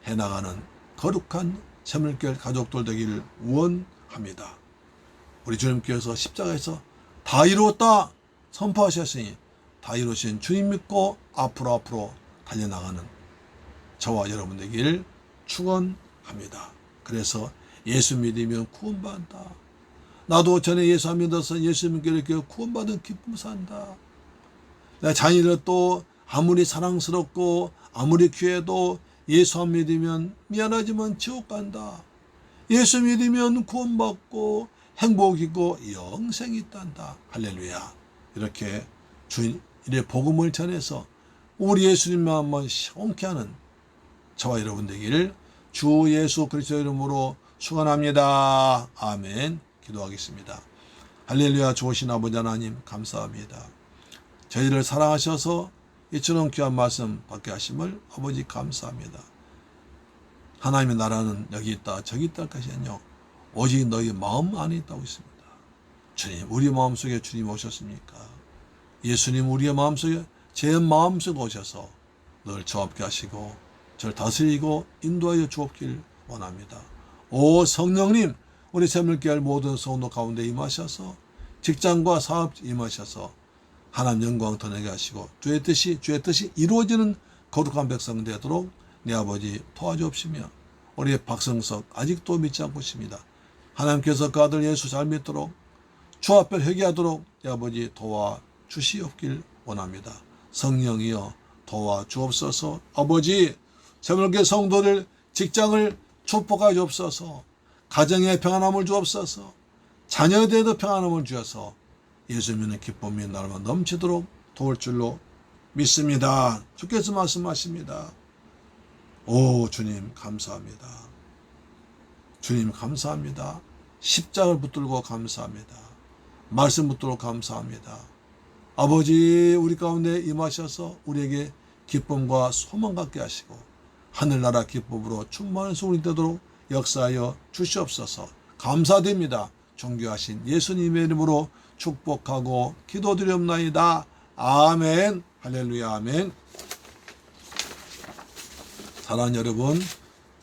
해나가는 거룩한 새물결 가족들 되기를 원합니다. 우리 주님께서 십자가에서 다 이루었다 선포하셨으니 다 이루신 주님 믿고 앞으로 달려나가는 저와 여러분 되기를 축원합니다. 그래서 예수 믿으면 구원받는다. 나도 전에 예수 안 믿어서 예수 믿게 이렇게 구원받은 기쁨 산다. 내 자녀를 또 아무리 사랑스럽고 아무리 귀해도 예수 안 믿으면 미안하지만 지옥 간다. 예수 믿으면 구원받고 행복이고 영생이 있단다. 할렐루야. 이렇게 주일의 복음을 전해서 우리 예수님만 한번 시원케 하는 저와 여러분 되기를 주 예수 그리스도 이름으로 축원합니다. 아멘. 기도하겠습니다. 할렐루야. 좋으신 아버지 하나님 감사합니다. 저희를 사랑하셔서 이처럼 귀한 말씀 받게 하심을 아버지 감사합니다. 하나님의 나라는 여기 있다 저기 있다 할 것이 아니요 오직 너희 마음 안에 있다고 있습니다. 주님 우리 마음속에 주님 오셨습니까? 예수님 우리의 마음속에 제 마음속에 오셔서 늘 저업게 하시고 저를 다스리고 인도하여 주옵길 원합니다. 오 성령님 우리 새물결 모든 성도 가운데 임하셔서 직장과 사업 임하셔서 하나님 영광 드러내게 하시고 주의 뜻이 이루어지는 거룩한 백성 되도록 내 아버지 도와주옵시며 우리 박성석 아직도 믿지 않고 있습니다. 하나님께서 그 아들 예수 잘 믿도록 주 앞에 회개하도록 내 아버지 도와주시옵길 원합니다. 성령이여 도와주옵소서. 아버지 새물결 성도들 직장을 축복하여 주옵소서. 가정에 평안함을 주옵소서. 자녀들에도 평안함을 주셔서 예수 믿는 기쁨이 날마다 넘치도록 도울 줄로 믿습니다. 주께서 말씀하십니다. 오 주님 감사합니다. 주님 감사합니다. 십자가를 붙들고 감사합니다. 말씀 붙들고 감사합니다. 아버지 우리 가운데 임하셔서 우리에게 기쁨과 소망 갖게 하시고 하늘나라 기쁨으로 충만한 소문이 되도록 역사하여 주시옵소서. 감사드립니다. 존귀하신 예수님의 이름으로 축복하고 기도드리옵나이다. 아멘. 할렐루야. 아멘. 사랑하는 여러분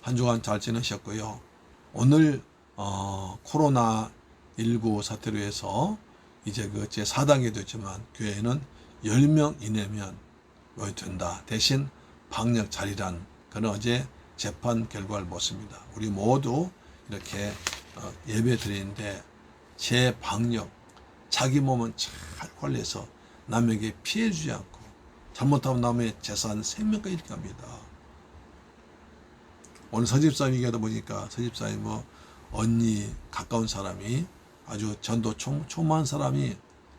한 주간 잘 지내셨고요. 오늘 코로나19 사태로 해서 이제 그 제4단계 됐지만 교회에는 10명 이내면 된다. 대신 방역 자리란 그는 어제 재판 결과를 보습니다. 우리 모두 이렇게 예배 드리는데 제 방역 자기 몸은 잘 관리해서 남에게 피해 주지 않고 잘못하면 남의 재산 생명까지 잃게 합니다. 오늘 서집사님 얘기하다 보니까 서집사님 언니 가까운 사람이 아주 전도 초마한 사람이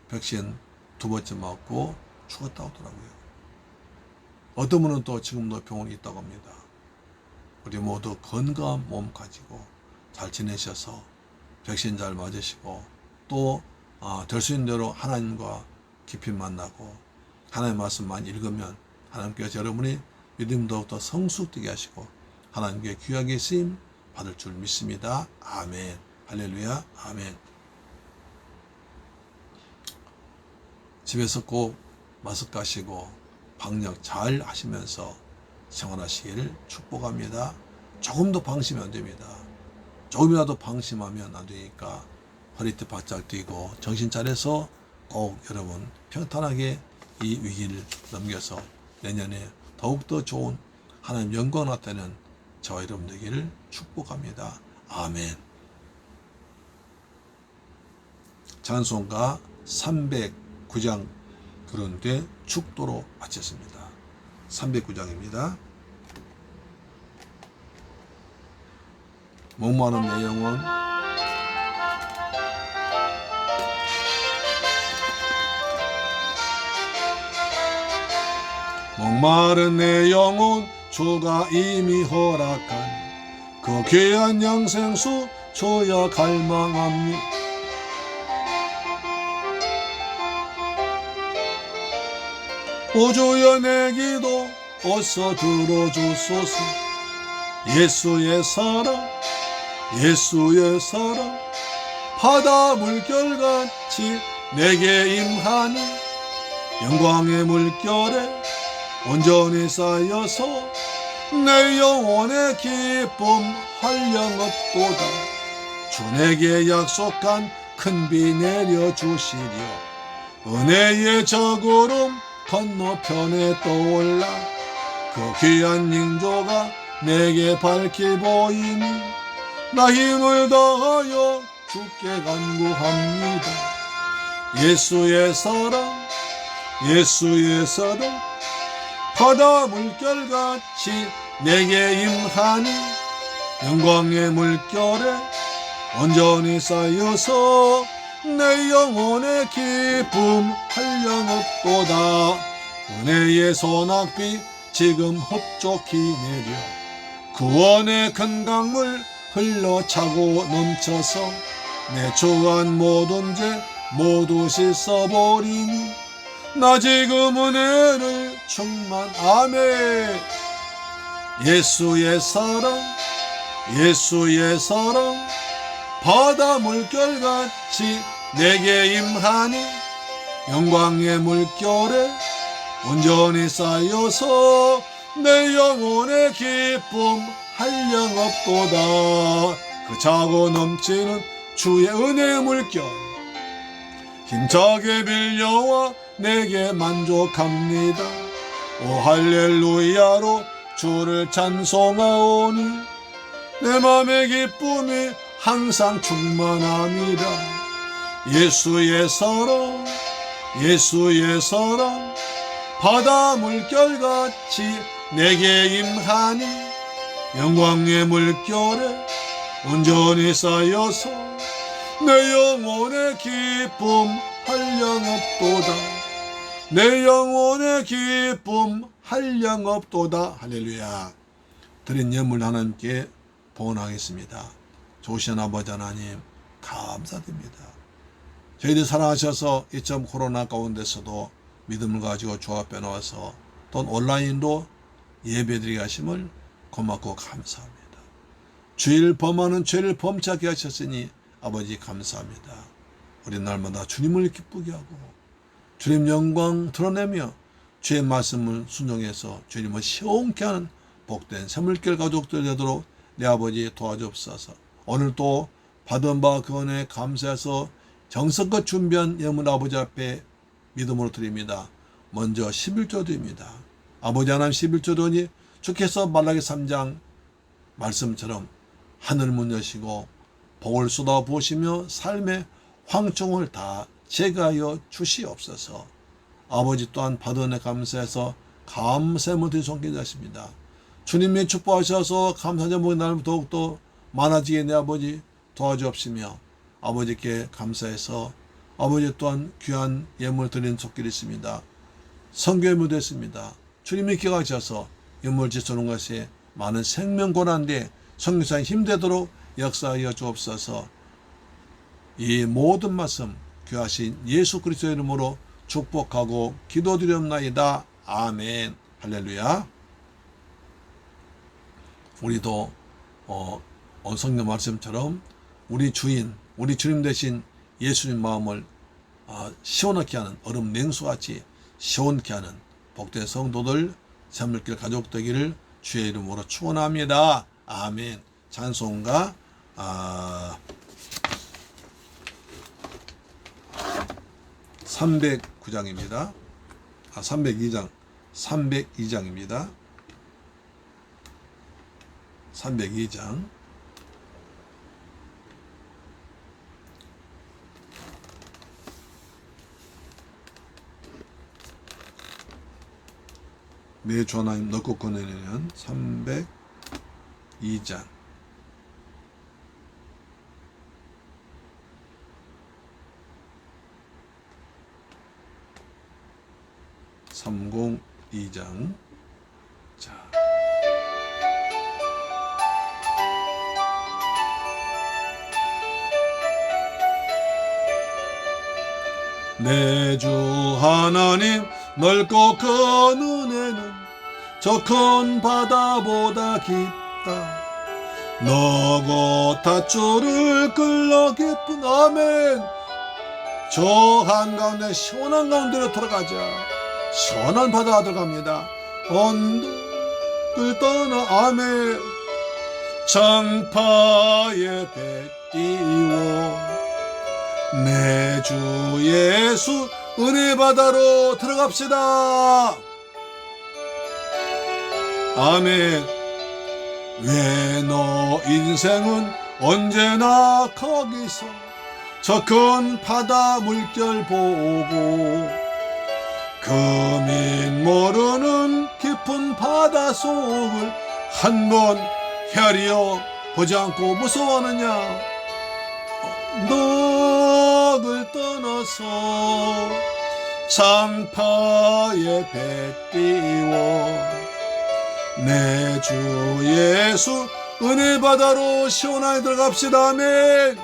백신 2번째 맞고 죽었다고 하더라고요. 어떤 분은 또 지금도 병원에 있다고 합니다. 우리 모두 건강한 몸 가지고 잘 지내셔서 백신 잘 맞으시고 또 될 수 있는 대로 하나님과 깊이 만나고 하나님의 말씀 많이 읽으면 하나님께서 여러분이 믿음 더욱더 성숙되게 하시고 하나님께 귀하게 쓰임 받을 줄 믿습니다. 아멘. 할렐루야. 아멘. 집에서 꼭 마스크 하시고 방역 잘 하시면서 생활하시기를 축복합니다. 조금도 방심이 안 됩니다. 조금이라도 방심하면 안 되니까 허리띠 바짝 뛰고 정신 차려서 꼭 여러분 평탄하게 이 위기를 넘겨서 내년에 더욱더 좋은 하나님 영광 나타내는 저와 여러분 되기를 축복합니다. 아멘. 찬송가 309장 그런데 축도로 마쳤습니다. 309장입니다. 목마른 내 영혼 목마른 내 영혼 주가 이미 허락한 그 귀한 영생수 줘야 갈망합니다. 오주여 내 기도 어서 들어주소서. 예수의 사랑 예수의 사랑 바다 물결같이 내게 임하니 영광의 물결에 온전히 쌓여서 내 영혼의 기쁨 한량없도다. 주 내게 약속한 큰 비 내려주시려. 은혜의 저구름 건너편에 떠올라 그 귀한 징조가 내게 밝히 보이니 나 힘을 다하여 주께 간구합니다. 예수의 사랑, 예수의 사랑, 바다 물결같이 내게 임하니 영광의 물결에 온전히 쌓여서 내 영혼의 기쁨 한량없도다. 은혜의 소낙비 지금 흡족히 내려 구원의 큰 강물 흘러차고 넘쳐서 내 주한 모든 죄 모두 씻어버리니 나 지금 은혜를 충만. 아멘. 예수의 사랑, 예수의 사랑, 바다 물결같이 내게 임하니 영광의 물결에 온전히 쌓여서 내 영혼의 기쁨 한량없도다. 그 차고 넘치는 주의 은혜의 물결 힘차게 빌려와 내게 만족합니다. 오 할렐루야로 주를 찬송하오니 내 맘의 기쁨이 항상 충만합니다. 예수의 사랑, 예수의 사랑, 바다 물결같이 내게 임하니 영광의 물결에 온전히 쌓여서 내 영혼의 기쁨 한량없도다. 내 영혼의 기쁨 한량없도다. 할렐루야. 드린 예물 하나님께 봉헌하겠습니다. 좋으신 아버지 하나님 감사드립니다. 저희들 사랑하셔서 이 참 코로나 가운데서도 믿음을 가지고 주 앞에 나와서 또 온라인으로 예배드리게 하심을 고맙고 감사합니다. 주일 범하는 죄를 범치하게 하셨으니 아버지 감사합니다. 우리 날마다 주님을 기쁘게 하고 주님 영광 드러내며 주의 말씀을 순종해서 주님을 시원케 하는 복된 새물결 가족들 되도록 내 아버지 도와주옵소서. 오늘 또 받은 바 그 은혜에 감사해서 정성껏 준비한 예물 아버지 앞에 믿음으로 드립니다. 먼저 11조 드립니다. 아버지 하나님 11조 드리니 주께서 말라기 3장 말씀처럼 하늘 문 여시고 복을 쏟아 부으시며 삶의 황충을 다 제거하여 주시옵소서. 아버지 또한 받은 은혜 감사해서 감사함을 드리 손길이 하십니다. 주님이 축복하셔서 감사 제목이 날 더욱더 많아지게 내 아버지 도와주옵시며 아버지께 감사해서 아버지 또한 귀한 예물 드리는 속길이 있습니다. 선교예물 됐습니다. 주님이 기억하셔서 예물 지쳐놓은 것이 많은 생명 고난데 선교사에 힘되도록 역사하여 주옵소서. 이 모든 말씀 귀하신 예수 그리스도의 이름으로 축복하고 기도드리옵나이다. 아멘. 할렐루야. 우리도 성경 말씀처럼 우리 주인, 우리 주님 대신 예수님 마음을 시원하게 하는 얼음 냉수같이 시원케 하는 복된 성도들 새물길 가족 되기를 주의 이름으로 축원합니다. 아멘. 찬송가 309장입니다. 302장 302장입니다. 302장 매주 하나님 넣고 꺼내는 302장 302장. 자, 내 주 하나님 넓고 큰 은혜는 저 큰 바다보다 깊다. 너고 닷줄을 끌러 깊은 아멘. 저 한가운데 시원한 가운데로 들어가자. 시원한 바다가 들어갑니다. 언덕 떠나 아멘. 장파에 배 띄워 내 주 예수 은혜 바다로 들어갑시다. 아멘. 왜 너 인생은 언제나 거기서 저 큰 바다 물결 보고 금인 모르는 깊은 바다 속을 한 번 헤아려 보지 않고 무서워하느냐. 넉을 떠나서 장파에 배 띄워 내 주 예수 은혜 바다로 시원하게 들어갑시다. 아멘.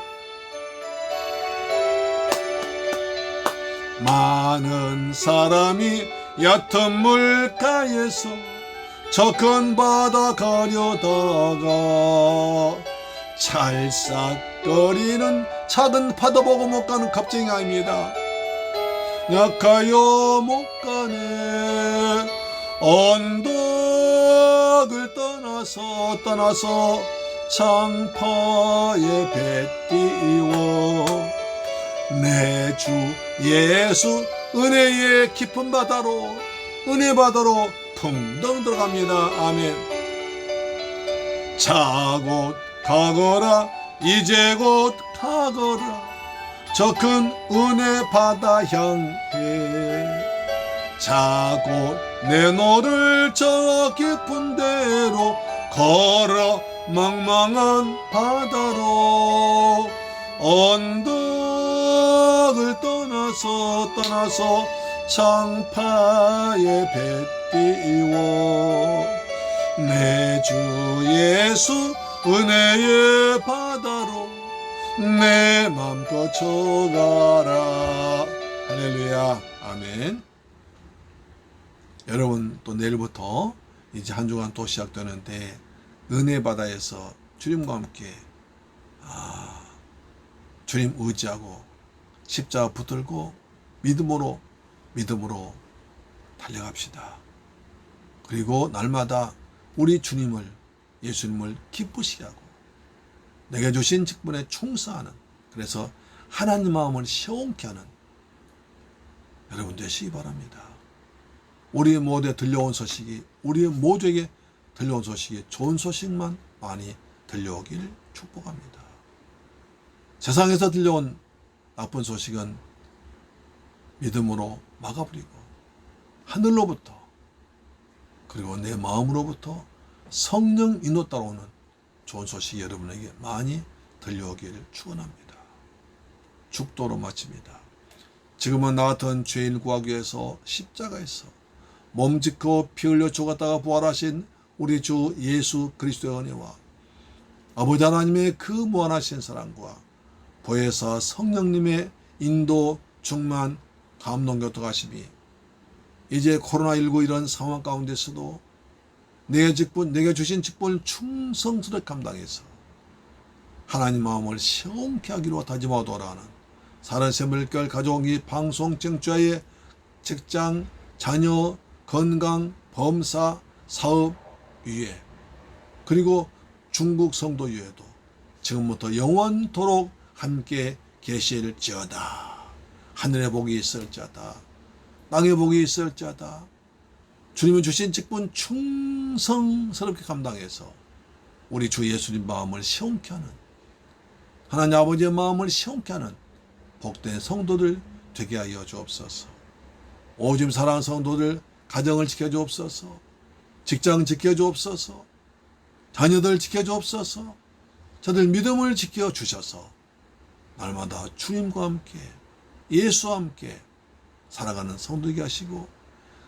많은 사람이 얕은 물가에서 저 큰 바다 가려다가 찰싹거리는 작은 파도 보고 못 가는 겁쟁이 아닙니다. 약하여 못 가네. 언덕을 떠나서 장파에 배 띄워 내 주 예수 은혜의 깊은 바다로 은혜 바다로 풍덩 들어갑니다. 아멘. 자 곧 가거라 이제 곧 가거라 저 큰 은혜 바다 향해. 자 곧 내 너를 저 깊은 데로 걸어 망망한 바다로 언덕을 떠나서 장파에 배 띄워 내 주 예수 은혜의 바다로 내 맘 거쳐가라. 할렐루야. 아멘. 여러분 또 내일부터 이제 한 주간 또 시작되는데 은혜 바다에서 주님과 함께 주님 의지하고 십자가 붙들고 믿음으로 달려갑시다. 그리고 날마다 우리 주님을 예수님을 기쁘시게 하고 내게 주신 직분에 충성하는, 그래서 하나님 마음을 시원케 하는 여러분 되시기 바랍니다. 우리 모두에 들려온 소식이, 우리 모두에게 들려온 소식이 좋은 소식만 많이 들려오길 축복합니다. 세상에서 들려온 나쁜 소식은 믿음으로 막아버리고 하늘로부터 그리고 내 마음으로부터 성령 인도 따라오는 좋은 소식이 여러분에게 많이 들려오기를 축원합니다. 축도로 마칩니다. 지금은 나 같은 죄인 구하기 위해서 십자가에서 몸짓고 피 흘려 죽었다가 부활하신 우리 주 예수 그리스도의 은혜와 아버지 하나님의 그 무한하신 사랑과 보혜사 성령님의 인도 충만 감동 교통하심이 이제 코로나19 이런 상황 가운데서도 내게 주신 직분을 충성스럽게 감당해서 하나님 마음을 시원케 하기로 다짐하고 돌아가는 살아샘물결 가족 이 방송 청취자의 직장, 자녀, 건강, 범사, 사업 위에 그리고 중국 성도 위에도 지금부터 영원토록 함께 계실지어다. 하늘의 복이 있을지어다. 땅의 복이 있을지어다. 주님이 주신 직분 충성스럽게 감당해서 우리 주 예수님 마음을 시원케 하는, 하나님 아버지의 마음을 시원케 하는 복된 성도들 되게 하여 주옵소서. 오줌 사랑하는 성도들 가정을 지켜주옵소서. 직장 지켜주옵소서. 자녀들 지켜주옵소서. 저들 믿음을 지켜주셔서 날마다 주님과 함께 예수와 함께 살아가는 성도되게 하시고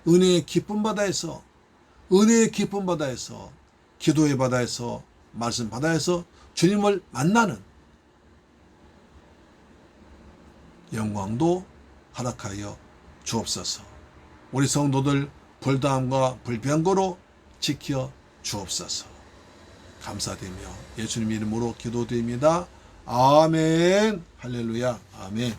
은혜의 깊은 바다에서 기도의 바다에서 말씀 바다에서 주님을 만나는 영광도 허락하여 주옵소서. 우리 성도들 불다함과 불병거로 지켜 주옵소서. 감사드리며 예수님 이름으로 기도드립니다. 아멘. 할렐루야. 아멘.